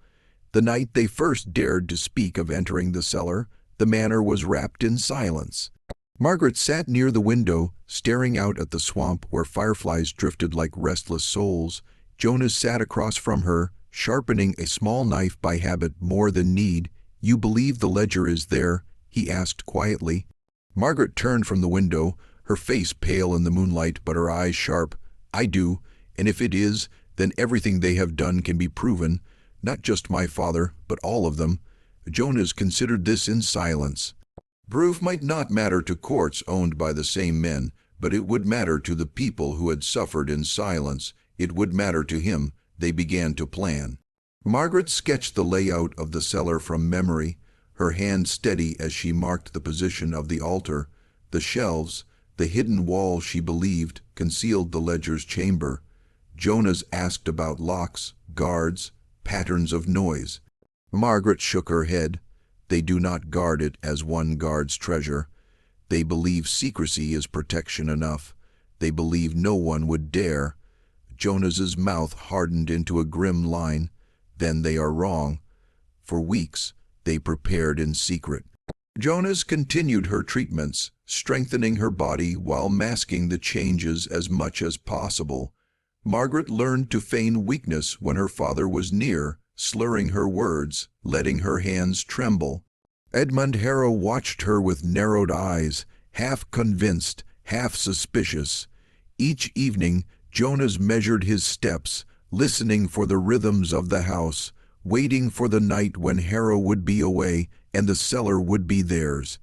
Speaker 1: The night they first dared to speak of entering the cellar, the manor was wrapped in silence. Margaret sat near the window, staring out at the swamp where fireflies drifted like restless souls. Jonas sat across from her, sharpening a small knife by habit more than need. "You believe the ledger is there?" he asked quietly. Margaret turned from the window, her face pale in the moonlight but her eyes sharp. "I do, and if it is, then everything they have done can be proven. Not just my father, but all of them." Jonas considered this in silence. Proof might not matter to courts owned by the same men, but it would matter to the people who had suffered in silence. It would matter to him. They began to plan. Margaret sketched the layout of the cellar from memory, her hand steady as she marked the position of the altar, the shelves, the hidden wall she believed concealed the ledger's chamber. Jonas asked about locks, guards, patterns of noise. Margaret shook her head. They do not guard it as one guards treasure. They believe secrecy is protection enough. They believe no one would dare. Jonas's mouth hardened into a grim line. Then they are wrong. For weeks, they prepared in secret. Jonas continued her treatments, strengthening her body while masking the changes as much as possible. Margaret learned to feign weakness when her father was near, slurring her words, letting her hands tremble. Edmund Harrow watched her with narrowed eyes, half convinced, half suspicious. Each evening, Jonas measured his steps, listening for the rhythms of the house, waiting for the night when Harrow would be away and the cellar would be theirs.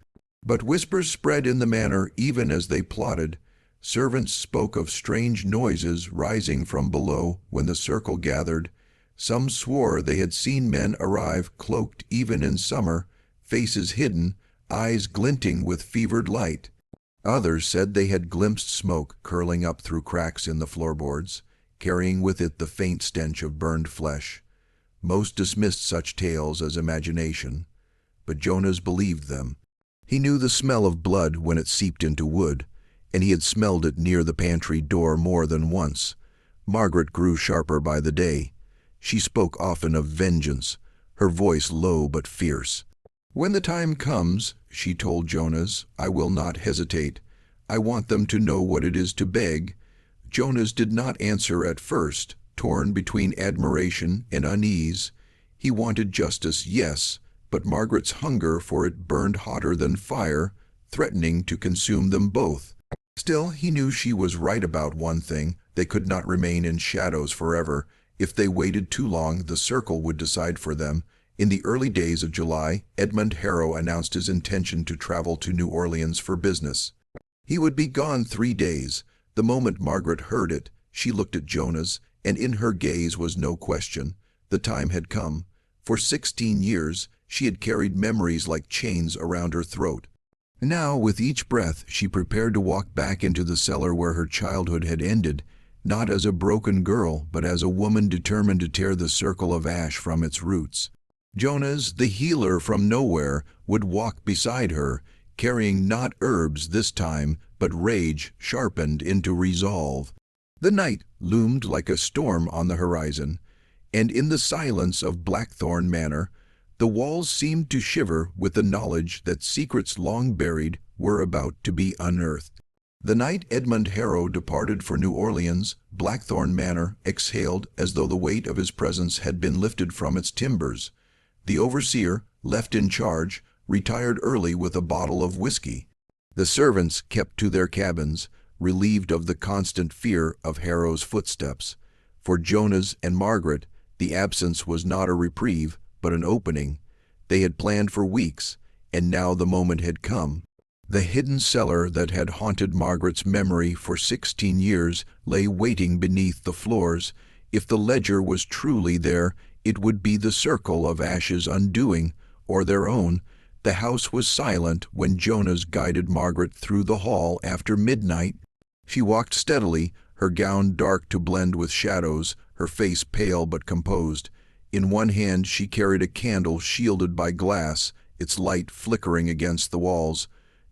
Speaker 1: But whispers spread in the manor even as they plotted. Servants spoke of strange noises rising from below when the circle gathered. Some swore they had seen men arrive cloaked even in summer, faces hidden, eyes glinting with fevered light. Others said they had glimpsed smoke curling up through cracks in the floorboards, carrying with it the faint stench of burned flesh. Most dismissed such tales as imagination, but Jonas believed them. He knew the smell of blood when it seeped into wood, and he had smelled it near the pantry door more than once. Margaret grew sharper by the day. She spoke often of vengeance, her voice low but fierce. "When the time comes," she told Jonas, "I will not hesitate. I want them to know what it is to beg." Jonas did not answer at first, torn between admiration and unease. He wanted justice, yes, but Margaret's hunger for it burned hotter than fire, threatening to consume them both. Still, he knew she was right about one thing: they could not remain in shadows forever. If they waited too long, the circle would decide for them. In the early days of July, Edmund Harrow announced his intention to travel to New Orleans for business. He would be gone 3 days. The moment Margaret heard it, she looked at Jonas, and in her gaze was no question. The time had come. For 16 years, she had carried memories like chains around her throat. Now, with each breath, she prepared to walk back into the cellar where her childhood had ended, not as a broken girl, but as a woman determined to tear the circle of ash from its roots. Jonas, the healer from nowhere, would walk beside her, carrying not herbs this time, but rage sharpened into resolve. The night loomed like a storm on the horizon, and in the silence of Blackthorn Manor, the walls seemed to shiver with the knowledge that secrets long buried were about to be unearthed. The night Edmund Harrow departed for New Orleans, Blackthorn Manor exhaled as though the weight of his presence had been lifted from its timbers. The overseer, left in charge, retired early with a bottle of whiskey. The servants kept to their cabins, relieved of the constant fear of Harrow's footsteps. For Jonas and Margaret, the absence was not a reprieve, but an opening. They had planned for weeks, and now the moment had come. The hidden cellar that had haunted Margaret's memory for 16 years lay waiting beneath the floors. If the ledger was truly there, it would be the circle of Ash's undoing, or their own. The house was silent when Jonas guided Margaret through the hall after midnight. She walked steadily, her gown dark to blend with shadows, her face pale but composed. In one hand she carried a candle shielded by glass, its light flickering against the walls.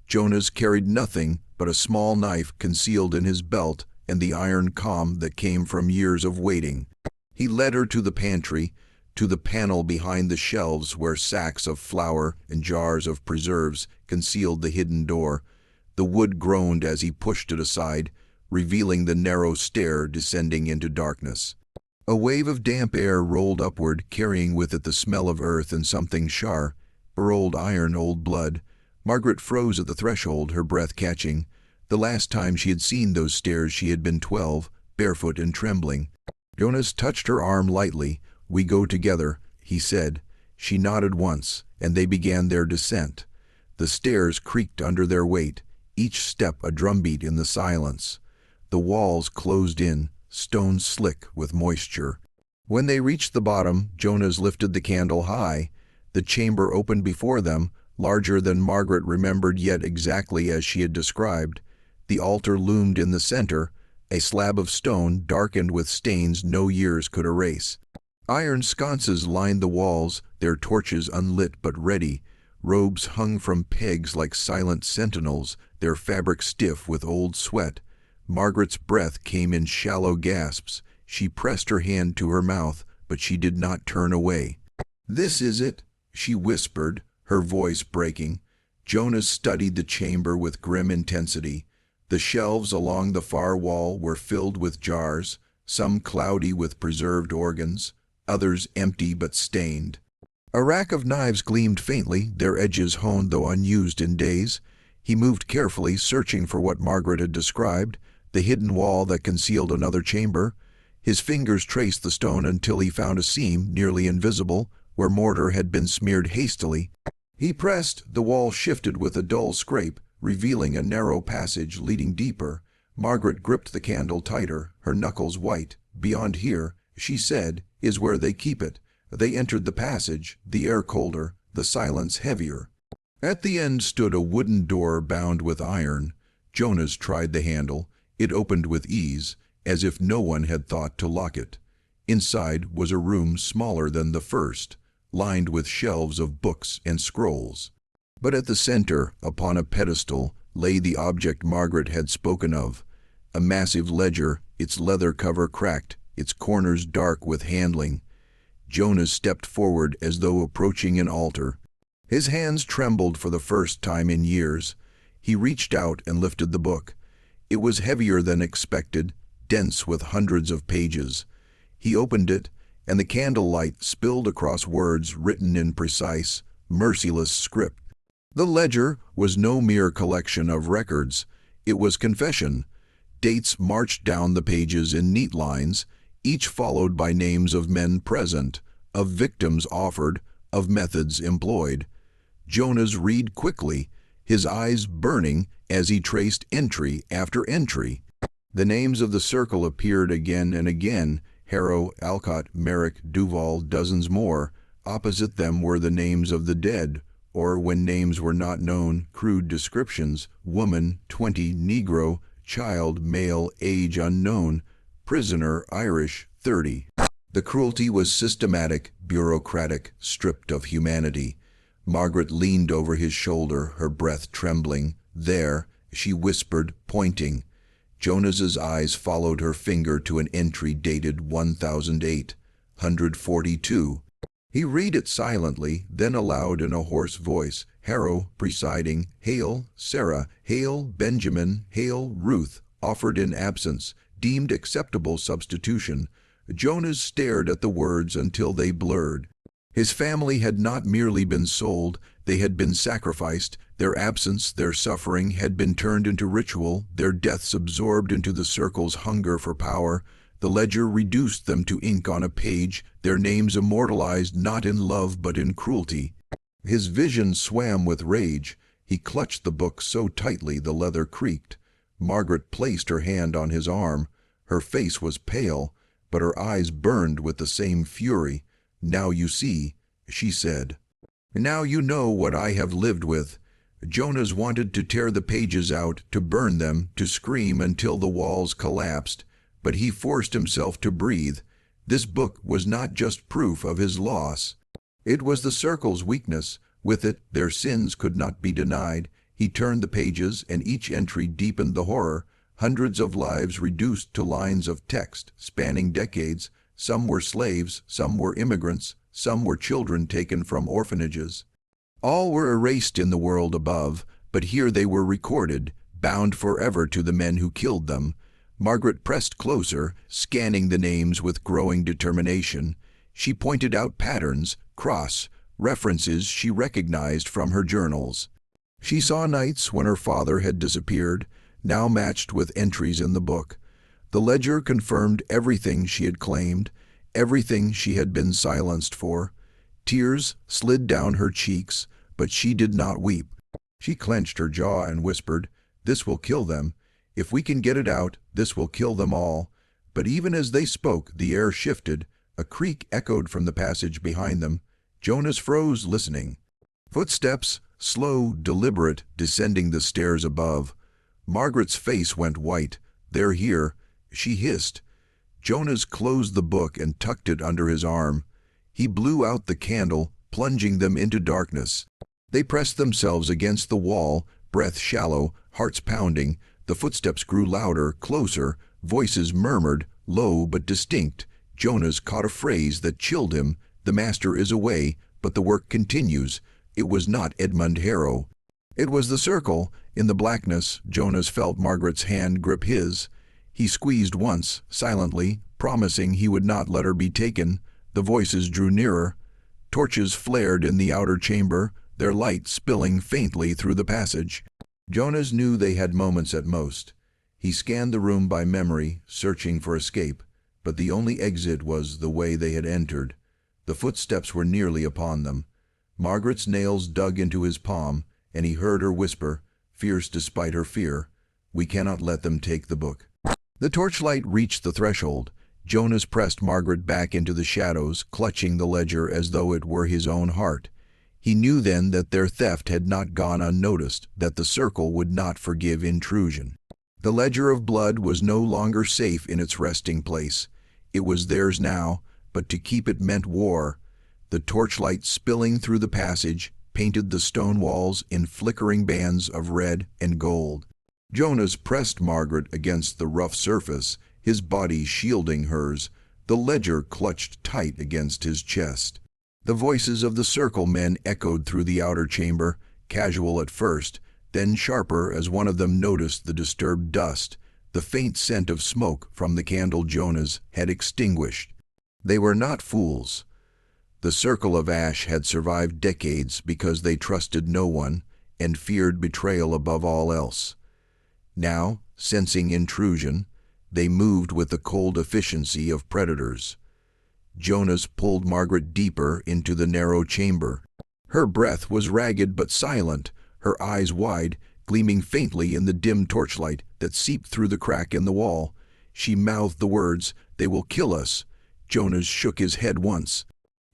Speaker 1: Jonas carried nothing but a small knife concealed in his belt and the iron calm that came from years of waiting. He led her to the pantry, to the panel behind the shelves where sacks of flour and jars of preserves concealed the hidden door. The wood groaned as he pushed it aside, revealing the narrow stair descending into darkness. A wave of damp air rolled upward, carrying with it the smell of earth and something char, or old iron, old blood. Margaret froze at the threshold, her breath catching. The last time she had seen those stairs she had been 12, barefoot and trembling. Jonas touched her arm lightly. "We go together," he said. She nodded once, and they began their descent. The stairs creaked under their weight, each step a drumbeat in the silence. The walls closed in, stone slick with moisture. When they reached the bottom, Jonas lifted the candle high. The chamber opened before them, larger than Margaret remembered, yet exactly as she had described. The altar loomed in the center, a slab of stone darkened with stains no years could erase. Iron sconces lined the walls, their torches unlit but ready. Robes hung from pegs like silent sentinels, their fabric stiff with old sweat. Margaret's breath came in shallow gasps. She pressed her hand to her mouth, but she did not turn away. "This is it," she whispered, her voice breaking. Jonas studied the chamber with grim intensity. The shelves along the far wall were filled with jars, some cloudy with preserved organs, others empty but stained. A rack of knives gleamed faintly, their edges honed though unused in days. He moved carefully, searching for what Margaret had described, the hidden wall that concealed another chamber. His fingers traced the stone until he found a seam, nearly invisible, where mortar had been smeared hastily. He pressed, the wall shifted with a dull scrape, revealing a narrow passage leading deeper. Margaret gripped the candle tighter, her knuckles white. "Beyond here," she said, "is where they keep it." They entered the passage, the air colder, the silence heavier. At the end stood a wooden door bound with iron. Jonas tried the handle. It opened with ease, as if no one had thought to lock it. Inside was a room smaller than the first, lined with shelves of books and scrolls. But at the center, upon a pedestal, lay the object Margaret had spoken of, a massive ledger, its leather cover cracked, its corners dark with handling. Jonas stepped forward as though approaching an altar. His hands trembled for the first time in years. He reached out and lifted the book. It was heavier than expected, dense with hundreds of pages. He opened it, and the candlelight spilled across words written in precise, merciless script. The ledger was no mere collection of records. It was confession. Dates marched down the pages in neat lines, each followed by names of men present, of victims offered, of methods employed. Jonas read quickly, his eyes burning as he traced entry after entry. The names of the circle appeared again and again: Harrow, Alcott, Merrick, Duval, dozens more. Opposite them were the names of the dead, or, when names were not known, crude descriptions: woman, 20, Negro, child, male, age unknown, prisoner, Irish, 30. The cruelty was systematic, bureaucratic, stripped of humanity. Margaret leaned over his shoulder, her breath trembling. "There," she whispered, pointing. Jonas's eyes followed her finger to an entry dated 1008, 142. He read it silently, then aloud in a hoarse voice: Harrow, presiding, hail, Sarah, hail, Benjamin, hail, Ruth, offered in absence, deemed acceptable substitution. Jonas stared at the words until they blurred. His family had not merely been sold, they had been sacrificed. Their absence, their suffering, had been turned into ritual, their deaths absorbed into the circle's hunger for power. The ledger reduced them to ink on a page, their names immortalized not in love but in cruelty. His vision swam with rage. He clutched the book so tightly the leather creaked. Margaret placed her hand on his arm. Her face was pale, but her eyes burned with the same fury. "Now you see," she said. "Now you know what I have lived with." Jonas wanted to tear the pages out, to burn them, to scream until the walls collapsed, but he forced himself to breathe. This book was not just proof of his loss. It was the circle's weakness. With it, their sins could not be denied. He turned the pages, and each entry deepened the horror. Hundreds of lives reduced to lines of text, spanning decades. Some were slaves, some were immigrants, some were children taken from orphanages. All were erased in the world above, but here they were recorded, bound forever to the men who killed them. Margaret pressed closer, scanning the names with growing determination. She pointed out patterns, references she recognized from her journals. She saw nights when her father had disappeared, now matched with entries in the book. The ledger confirmed everything she had claimed, everything she had been silenced for. Tears slid down her cheeks, but she did not weep. She clenched her jaw and whispered, "This will kill them. If we can get it out, this will kill them all." But even as they spoke, the air shifted. A creak echoed from the passage behind them. Jonas froze, listening. Footsteps, slow, deliberate, descending the stairs above. Margaret's face went white. "They're here," she hissed. Jonas closed the book and tucked it under his arm. He blew out the candle, plunging them into darkness. They pressed themselves against the wall, breath shallow, hearts pounding. The footsteps grew louder, closer. Voices murmured, low but distinct. Jonas caught a phrase that chilled him. "The master is away, but the work continues." It was not Edmund Harrow. It was the circle. In the blackness, Jonas felt Margaret's hand grip his. He squeezed once, silently, promising he would not let her be taken. The voices drew nearer. Torches flared in the outer chamber, their light spilling faintly through the passage. Jonas knew they had moments at most. He scanned the room by memory, searching for escape, but the only exit was the way they had entered. The footsteps were nearly upon them. Margaret's nails dug into his palm, and he heard her whisper, fierce despite her fear, "We cannot let them take the book." The torchlight reached the threshold. Jonas pressed Margaret back into the shadows, clutching the ledger as though it were his own heart. He knew then that their theft had not gone unnoticed, that the circle would not forgive intrusion. The ledger of blood was no longer safe in its resting place. It was theirs now, but to keep it meant war. The torchlight spilling through the passage painted the stone walls in flickering bands of red and gold. Jonas pressed Margaret against the rough surface, his body shielding hers. The ledger clutched tight against his chest. The voices of the circle men echoed through the outer chamber, casual at first, then sharper as one of them noticed the disturbed dust, the faint scent of smoke from the candle Jonas had extinguished. They were not fools. The circle of ash had survived decades because they trusted no one and feared betrayal above all else. Now, sensing intrusion, they moved with the cold efficiency of predators. Jonas pulled Margaret deeper into the narrow chamber. Her breath was ragged but silent, her eyes wide, gleaming faintly in the dim torchlight that seeped through the crack in the wall. She mouthed the words, "They will kill us." Jonas shook his head once.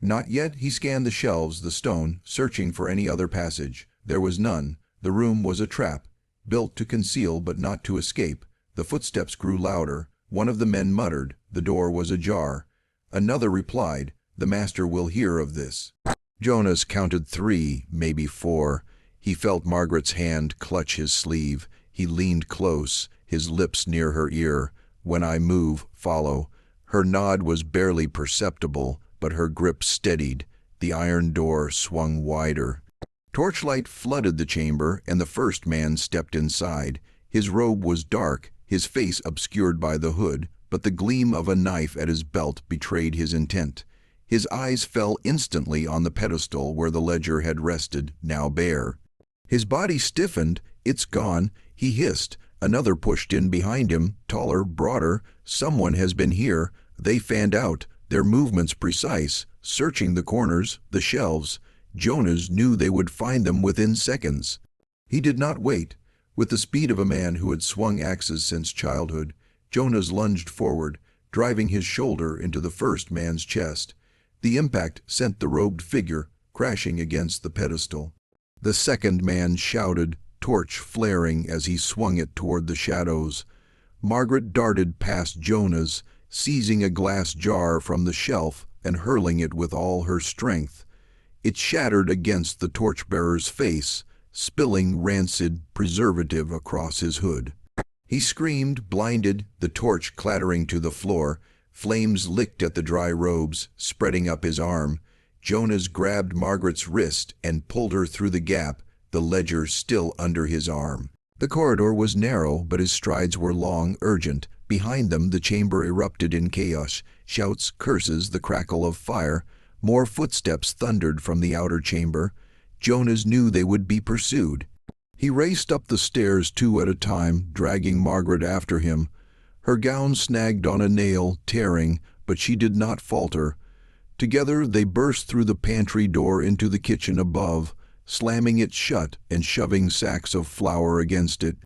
Speaker 1: Not yet. He scanned the shelves, the stone, searching for any other passage. There was none. The room was a trap, built to conceal but not to escape. The footsteps grew louder. One of the men muttered. The door was ajar. Another replied, "The master will hear of this." Jonas counted 3, maybe 4. He felt Margaret's hand clutch his sleeve. He leaned close, his lips near her ear. "When I move, follow." Her nod was barely perceptible, but her grip steadied. The iron door swung wider. Torchlight flooded the chamber, and the first man stepped inside. His robe was dark, his face obscured by the hood, but the gleam of a knife at his belt betrayed his intent. His eyes fell instantly on the pedestal where the ledger had rested, now bare. His body stiffened. "It's gone," he hissed. Another pushed in behind him, taller, broader. "Someone has been here." They fanned out, their movements precise, searching the corners, the shelves. Jonas knew they would find them within seconds. He did not wait. With the speed of a man who had swung axes since childhood, Jonas lunged forward, driving his shoulder into the first man's chest. The impact sent the robed figure crashing against the pedestal. The second man shouted, torch flaring as he swung it toward the shadows. Margaret darted past Jonas, seizing a glass jar from the shelf and hurling it with all her strength. It shattered against the torchbearer's face, spilling rancid preservative across his hood. He screamed, blinded, the torch clattering to the floor. Flames licked at the dry robes, spreading up his arm. Jonas grabbed Margaret's wrist and pulled her through the gap, the ledger still under his arm. The corridor was narrow, but his strides were long, urgent. Behind them the chamber erupted in chaos. Shouts, curses, the crackle of fire. More footsteps thundered from the outer chamber. Jonas knew they would be pursued. He raced up the stairs 2 at a time, dragging Margaret after him. Her gown snagged on a nail, tearing, but she did not falter. Together they burst through the pantry door into the kitchen above, slamming it shut and shoving sacks of flour against it.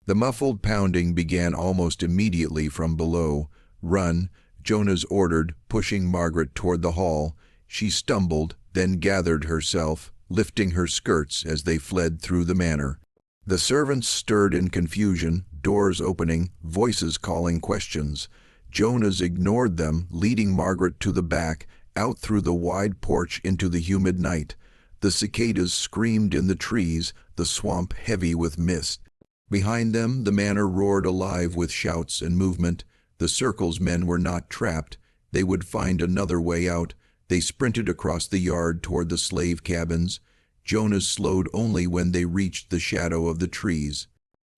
Speaker 1: The muffled pounding began almost immediately from below. "Run," Jonas ordered, pushing Margaret toward the hall. She stumbled, then gathered herself, lifting her skirts as they fled through the manor. The servants stirred in confusion, doors opening, voices calling questions. Jonas ignored them, leading Margaret to the back, out through the wide porch into the humid night. The cicadas screamed in the trees, the swamp heavy with mist. Behind them, the manor roared alive with shouts and movement. The Circle's men were not trapped. They would find another way out. They sprinted across the yard toward the slave cabins. Jonas slowed only when they reached the shadow of the trees.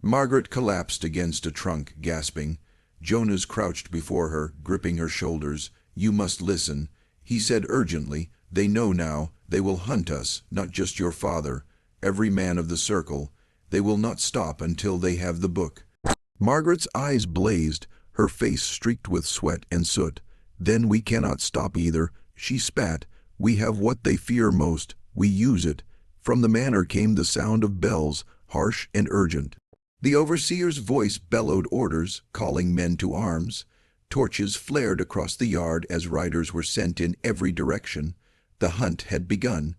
Speaker 1: Margaret collapsed against a trunk, gasping. Jonas crouched before her, gripping her shoulders. "You must listen," he said urgently. "They know now. They will hunt us, not just your father. Every man of the Circle. They will not stop until they have the book." Margaret's eyes blazed, her face streaked with sweat and soot. "Then we cannot stop either," she spat. "We have what they fear most. We use it." From the manor came the sound of bells, harsh and urgent. The overseer's voice bellowed orders, calling men to arms. Torches flared across the yard as riders were sent in every direction. The hunt had begun.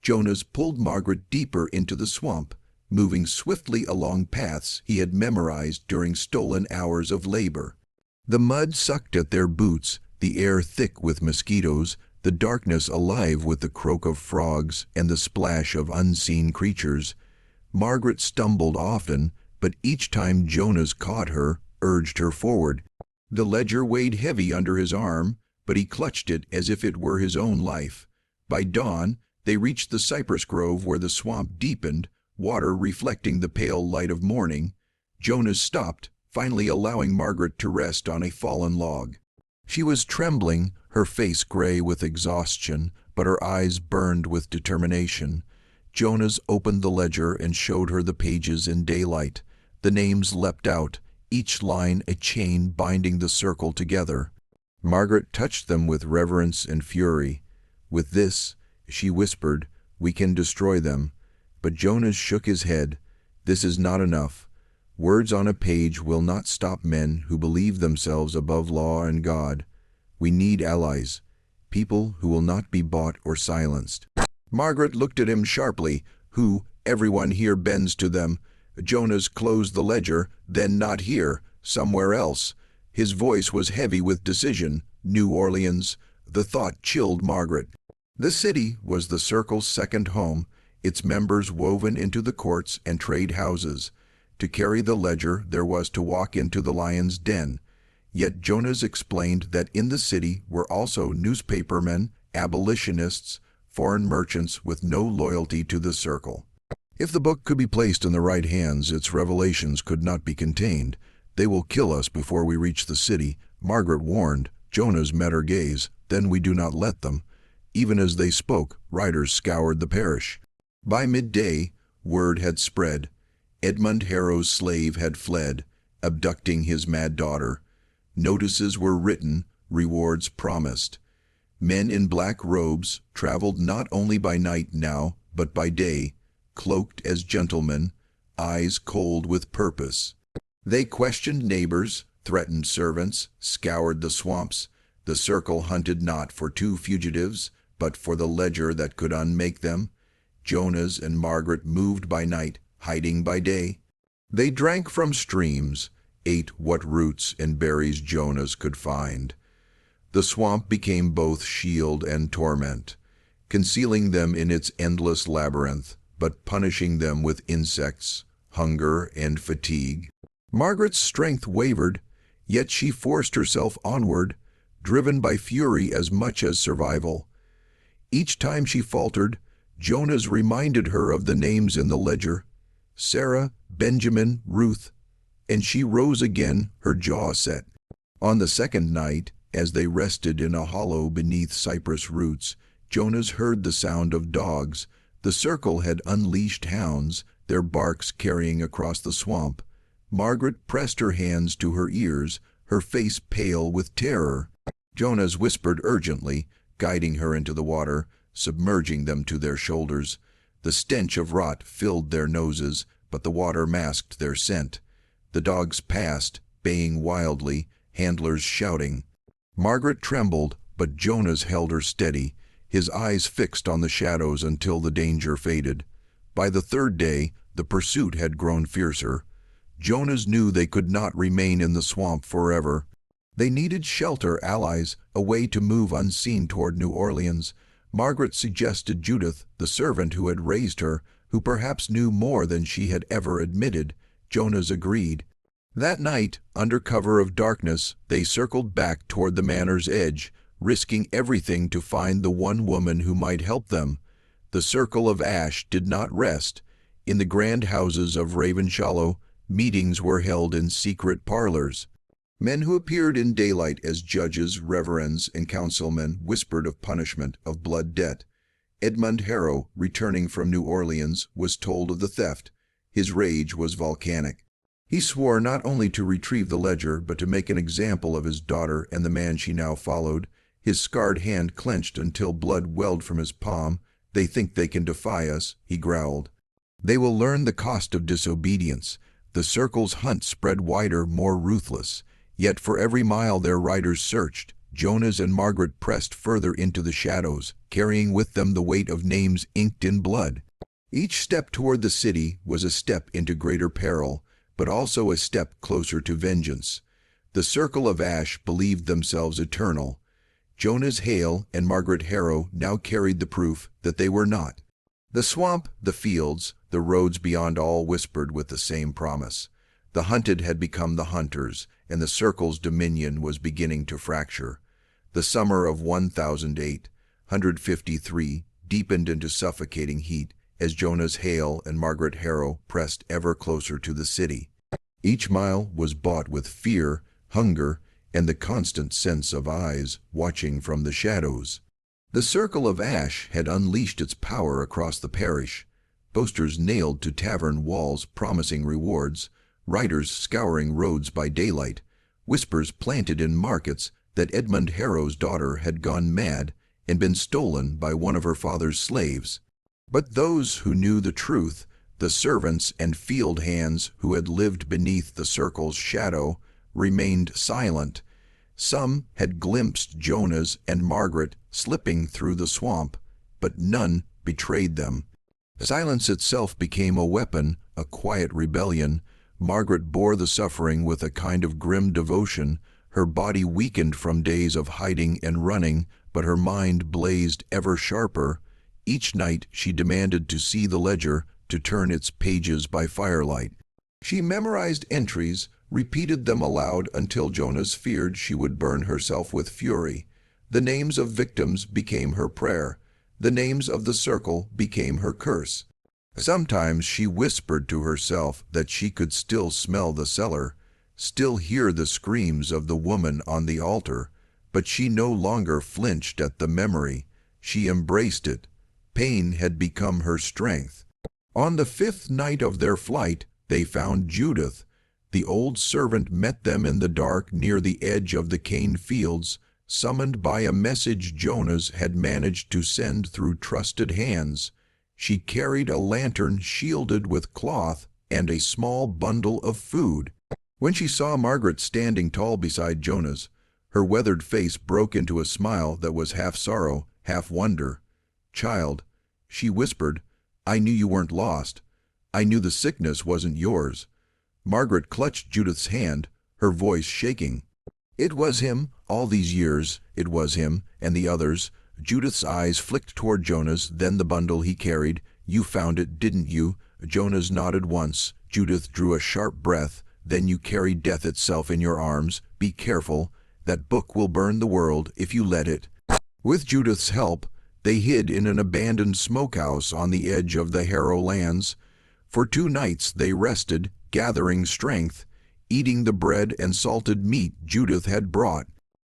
Speaker 1: Jonas pulled Margaret deeper into the swamp, moving swiftly along paths he had memorized during stolen hours of labor. The mud sucked at their boots, the air thick with mosquitoes, the darkness alive with the croak of frogs and the splash of unseen creatures. Margaret stumbled often, but each time Jonas caught her, urged her forward. The ledger weighed heavy under his arm, but he clutched it as if it were his own life. By dawn, they reached the cypress grove where the swamp deepened, water reflecting the pale light of morning. Jonas stopped, finally allowing Margaret to rest on a fallen log. She was trembling, her face gray with exhaustion, but her eyes burned with determination. Jonas opened the ledger and showed her the pages in daylight. The names leapt out, each line a chain binding the Circle together. Margaret touched them with reverence and fury. "With this," she whispered, "we can destroy them." But Jonas shook his head. "This is not enough. Words on a page will not stop men who believe themselves above law and God. We need allies, people who will not be bought or silenced." Margaret looked at him sharply. "Who? Everyone here bends to them." Jonas closed the ledger. "Then not here, somewhere else." His voice was heavy with decision. New Orleans. The thought chilled Margaret. The city was the Circle's second home, its members woven into the courts and trade houses. To carry the ledger, there was to walk into the lion's den. Yet Jonas explained that in the city were also newspapermen, abolitionists, foreign merchants with no loyalty to the Circle. If the book could be placed in the right hands, its revelations could not be contained. "They will kill us before we reach the city," Margaret warned. Jonas met her gaze. "Then we do not let them." Even as they spoke, riders scoured the parish. By midday, word had spread. Edmund Harrow's slave had fled, abducting his mad daughter. Notices were written, rewards promised. Men in black robes traveled not only by night now, but by day, cloaked as gentlemen, eyes cold with purpose. They questioned neighbors, threatened servants, scoured the swamps. The Circle hunted not for 2 fugitives, but for the ledger that could unmake them. Jonas and Margaret moved by night, hiding by day. They drank from streams, ate what roots and berries Jonas could find. The swamp became both shield and torment, concealing them in its endless labyrinth, but punishing them with insects, hunger, and fatigue. Margaret's strength wavered, yet she forced herself onward, driven by fury as much as survival. Each time she faltered, Jonas reminded her of the names in the ledger. Sarah, Benjamin, Ruth, and she rose again, her jaw set. On the second night, as they rested in a hollow beneath cypress roots, Jonas heard the sound of dogs. The circle had unleashed hounds, their barks carrying across the swamp. Margaret pressed her hands to her ears, her face pale with terror. Jonas whispered urgently, guiding her into the water, submerging them to their shoulders. The stench of rot filled their noses, but the water masked their scent. The dogs passed, baying wildly, handlers shouting. Margaret trembled, but Jonas held her steady, his eyes fixed on the shadows until the danger faded. By the third day, the pursuit had grown fiercer. Jonas knew they could not remain in the swamp forever. They needed shelter, allies, a way to move unseen toward New Orleans. Margaret suggested Judith, the servant who had raised her, who perhaps knew more than she had ever admitted. Jonas agreed. That night, under cover of darkness, they circled back toward the manor's edge, risking everything to find the one woman who might help them. The circle of ash did not rest. In the grand houses of Ravencroft, meetings were held in secret parlors. Men who appeared in daylight as judges, reverends, and councilmen whispered of punishment, of blood debt. Edmund Harrow, returning from New Orleans, was told of the theft. His rage was volcanic. He swore not only to retrieve the ledger, but to make an example of his daughter and the man she now followed. His scarred hand clenched until blood welled from his palm. "They think they can defy us," he growled. "They will learn the cost of disobedience." The circle's hunt spread wider, more ruthless. Yet for every mile their riders searched, Jonas and Margaret pressed further into the shadows, carrying with them the weight of names inked in blood. Each step toward the city was a step into greater peril, but also a step closer to vengeance. The circle of ash believed themselves eternal. Jonas Hale and Margaret Harrow now carried the proof that they were not. The swamp, the fields, the roads beyond all whispered with the same promise. The hunted had become the hunters, and the circle's dominion was beginning to fracture. The summer of 1853 deepened into suffocating heat as Jonas Hale and Margaret Harrow pressed ever closer to the city. Each mile was bought with fear, hunger, and the constant sense of eyes watching from the shadows. The circle of ash had unleashed its power across the parish. Posters nailed to tavern walls promising rewards, riders scouring roads by daylight, whispers planted in markets that Edmund Harrow's daughter had gone mad and been stolen by one of her father's slaves. But those who knew the truth, the servants and field hands who had lived beneath the circle's shadow, remained silent. Some had glimpsed Jonas and Margaret slipping through the swamp, but none betrayed them. Silence itself became a weapon, a quiet rebellion. Margaret bore the suffering with a kind of grim devotion. Her body weakened from days of hiding and running, but her mind blazed ever sharper. Each night she demanded to see the ledger, to turn its pages by firelight. She memorized entries, repeated them aloud until Jonas feared she would burn herself with fury. The names of victims became her prayer. The names of the circle became her curse. Sometimes she whispered to herself that she could still smell the cellar, still hear the screams of the woman on the altar, but she no longer flinched at the memory. She embraced it. Pain had become her strength. On the fifth night of their flight, they found Judith. The old servant met them in the dark near the edge of the cane fields, summoned by a message Jonas had managed to send through trusted hands. She carried a lantern shielded with cloth and a small bundle of food. When she saw Margaret standing tall beside Jonas, her weathered face broke into a smile that was half sorrow, half wonder. "Child," she whispered, "I knew you weren't lost. I knew the sickness wasn't yours." Margaret clutched Judith's hand, her voice shaking. "It was him, all these years, it was him, and the others." Judith's eyes flicked toward Jonas, then the bundle he carried. "You found it, didn't you?" Jonas nodded once. Judith drew a sharp breath. "Then you carried death itself in your arms. Be careful. That book will burn the world if you let it." With Judith's help, they hid in an abandoned smokehouse on the edge of the Harrow lands. For 2 nights they rested, gathering strength, eating the bread and salted meat Judith had brought.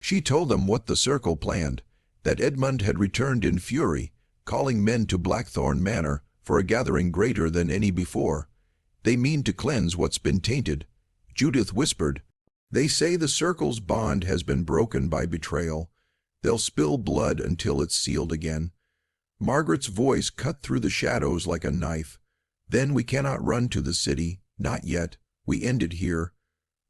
Speaker 1: She told them what the circle planned, that Edmund had returned in fury, calling men to Blackthorn Manor for a gathering greater than any before. They mean to cleanse what's been tainted. Judith whispered, "They say the circle's bond has been broken by betrayal. They'll spill blood until it's sealed again." Margaret's voice cut through the shadows like a knife. "Then we cannot run to the city, not yet. We end it here."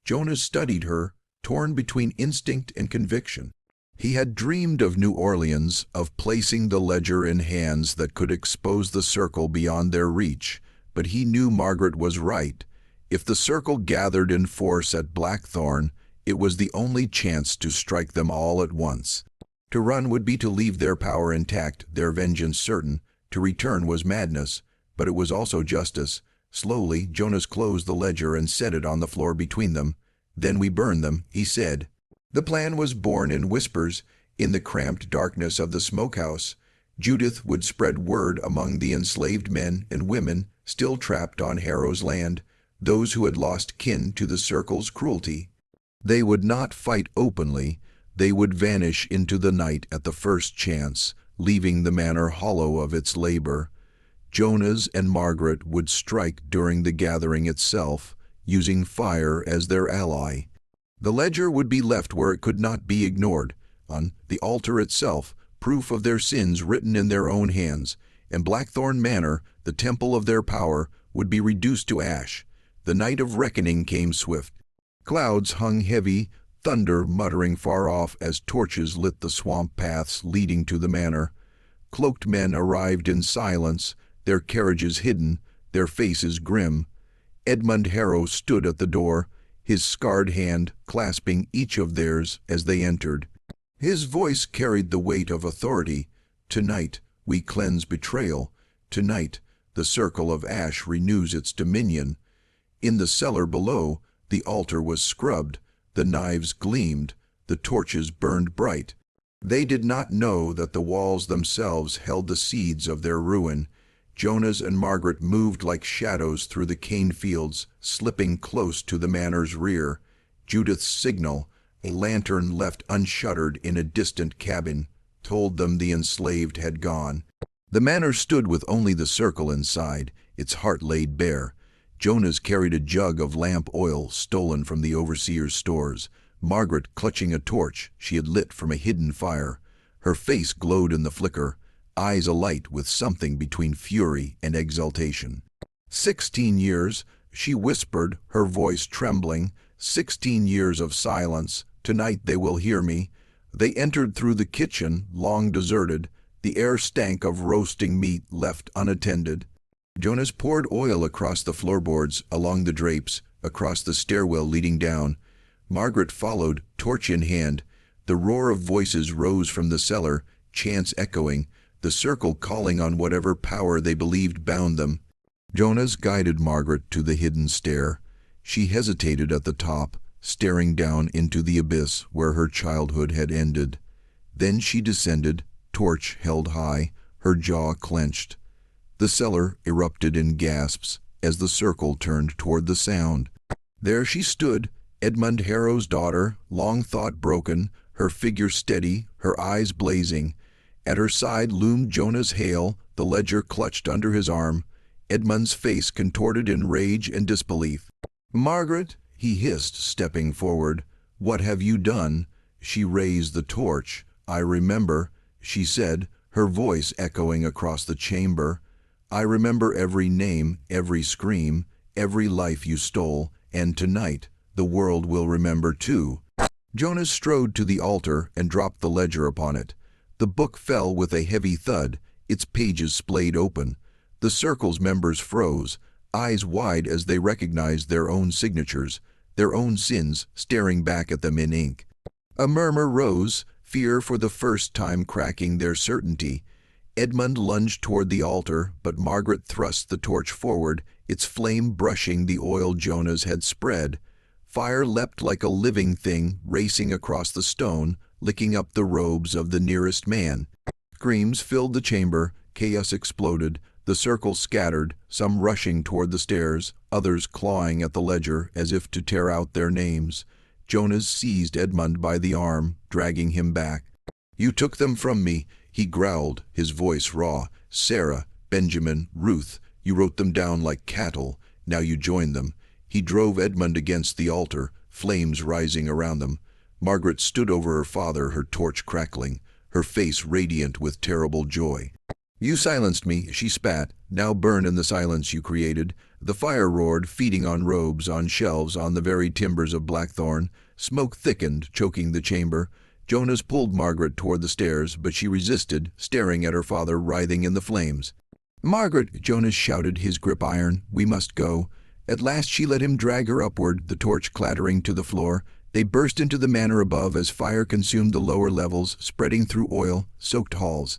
Speaker 1: Jonas studied her, torn between instinct and conviction. He had dreamed of New Orleans, of placing the ledger in hands that could expose the circle beyond their reach, but he knew Margaret was right. If the circle gathered in force at Blackthorn, it was the only chance to strike them all at once. To run would be to leave their power intact, their vengeance certain. To return was madness, but it was also justice. Slowly, Jonas closed the ledger and set it on the floor between them. "Then we burn them," he said. The plan was born in whispers. In the cramped darkness of the smokehouse, Judith would spread word among the enslaved men and women still trapped on Harrow's land, those who had lost kin to the circle's cruelty. They would not fight openly. They would vanish into the night at the first chance, leaving the manor hollow of its labor. Jonas and Margaret would strike during the gathering itself, using fire as their ally. The ledger would be left where it could not be ignored, on the altar itself, proof of their sins written in their own hands, and Blackthorn Manor, the temple of their power, would be reduced to ash. The night of reckoning came swift. Clouds hung heavy, thunder muttering far off as torches lit the swamp paths leading to the manor. Cloaked men arrived in silence, their carriages hidden, their faces grim. Edmund Harrow stood at the door, his scarred hand clasping each of theirs as they entered. His voice carried the weight of authority. "Tonight we cleanse betrayal. Tonight the circle of ash renews its dominion." In the cellar below, the altar was scrubbed, the knives gleamed, the torches burned bright. They did not know that the walls themselves held the seeds of their ruin. Jonas and Margaret moved like shadows through the cane fields, slipping close to the manor's rear. Judith's signal, a lantern left unshuttered in a distant cabin, told them the enslaved had gone. The manor stood with only the circle inside, its heart laid bare. Jonas carried a jug of lamp oil stolen from the overseer's stores. Margaret clutching a torch she had lit from a hidden fire. Her face glowed in the flicker, eyes alight with something between fury and exultation. 16 years, she whispered, her voice trembling. 16 years of silence. Tonight they will hear me. They entered through the kitchen, long deserted. The air stank of roasting meat left unattended. Jonas poured oil across the floorboards, along the drapes, across the stairwell leading down. Margaret followed, torch in hand. The roar of voices rose from the cellar, chants echoing, the circle calling on whatever power they believed bound them. Jonas guided Margaret to the hidden stair. She hesitated at the top, staring down into the abyss where her childhood had ended. Then she descended, torch held high, her jaw clenched. The cellar erupted in gasps as the circle turned toward the sound. There she stood, Edmund Harrow's daughter, long thought broken, her figure steady, her eyes blazing. At her side loomed Jonas Hale, the ledger clutched under his arm, Edmund's face contorted in rage and disbelief. "Margaret," he hissed, stepping forward, "what have you done?" She raised the torch. "I remember," she said, her voice echoing across the chamber. "I remember every name, every scream, every life you stole, and tonight the world will remember too." Jonas strode to the altar and dropped the ledger upon it. The book fell with a heavy thud, its pages splayed open. The circle's members froze, eyes wide as they recognized their own signatures, their own sins staring back at them in ink. A murmur rose, fear for the first time cracking their certainty. Edmund lunged toward the altar, but Margaret thrust the torch forward, its flame brushing the oil Jonas had spread. Fire leapt like a living thing, racing across the stone, licking up the robes of the nearest man. Screams filled the chamber, chaos exploded, The circle scattered, some rushing toward the stairs, others clawing at the ledger as if to tear out their names. Jonas seized Edmund by the arm, dragging him back. "You took them from me," he growled, his voice raw. "Sarah, Benjamin, Ruth, you wrote them down like cattle. Now you join them." He drove Edmund against the altar, flames rising around them. Margaret stood over her father, her torch crackling, her face radiant with terrible joy. "You silenced me," she spat. "Now burn in the silence you created." The fire roared, feeding on robes, on shelves, on the very timbers of blackthorn. Smoke thickened, choking the chamber. Jonas pulled Margaret toward the stairs, but she resisted, staring at her father writhing in the flames. "Margaret," Jonas shouted, his grip iron, "we must go." At last she let him drag her upward, the torch clattering to the floor. They burst into the manor above as fire consumed the lower levels, spreading through oil-soaked halls.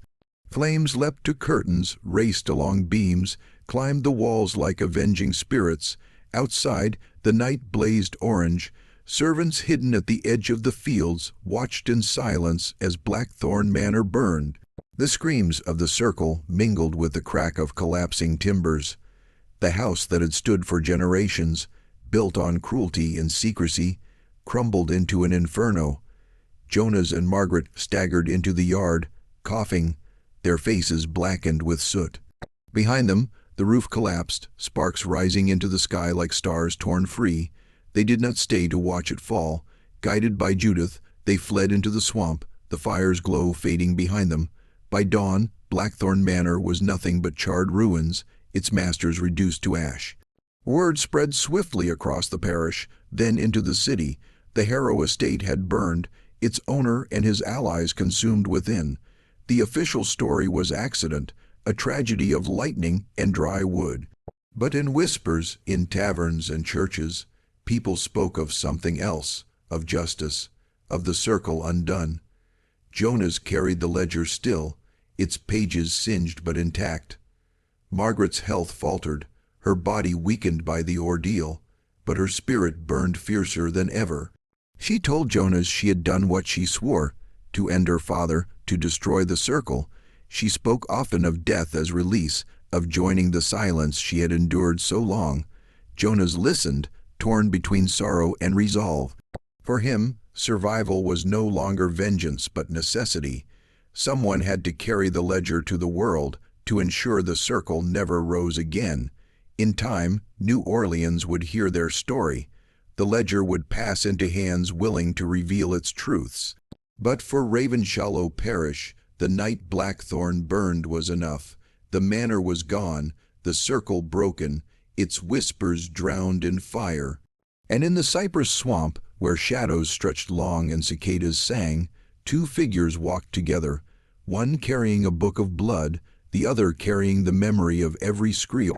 Speaker 1: Flames leapt to curtains, raced along beams, climbed the walls like avenging spirits. Outside, the night blazed orange. Servants hidden at the edge of the fields watched in silence as Blackthorn Manor burned. The screams of the circle mingled with the crack of collapsing timbers. The house that had stood for generations, built on cruelty and secrecy, crumbled into an inferno. Jonas and Margaret staggered into the yard, coughing, their faces blackened with soot. Behind them, the roof collapsed, sparks rising into the sky like stars torn free. They did not stay to watch it fall. Guided by Judith, they fled into the swamp, the fire's glow fading behind them. By dawn, Blackthorn Manor was nothing but charred ruins, its masters reduced to ash. Word spread swiftly across the parish, then into the city. The Harrow estate had burned, its owner and his allies consumed within. The official story was accident, a tragedy of lightning and dry wood. But in whispers, in taverns and churches, people spoke of something else, of justice, of the circle undone. Jonas carried the ledger still, its pages singed but intact. Margaret's health faltered, her body weakened by the ordeal, but her spirit burned fiercer than ever. She told Jonas she had done what she swore, to end her father, to destroy the circle. She spoke often of death as release, of joining the silence she had endured so long. Jonas listened, torn between sorrow and resolve. For him, survival was no longer vengeance but necessity. Someone had to carry the ledger to the world, to ensure the circle never rose again. In time, New Orleans would hear their story. The ledger would pass into hands willing to reveal its truths. But for Ravenshallow Parish, the night Blackthorn burned was enough. The manor was gone, the circle broken, its whispers drowned in fire. And in the cypress swamp, where shadows stretched long and cicadas sang, two figures walked together, one carrying a book of blood, the other carrying the memory of every scream.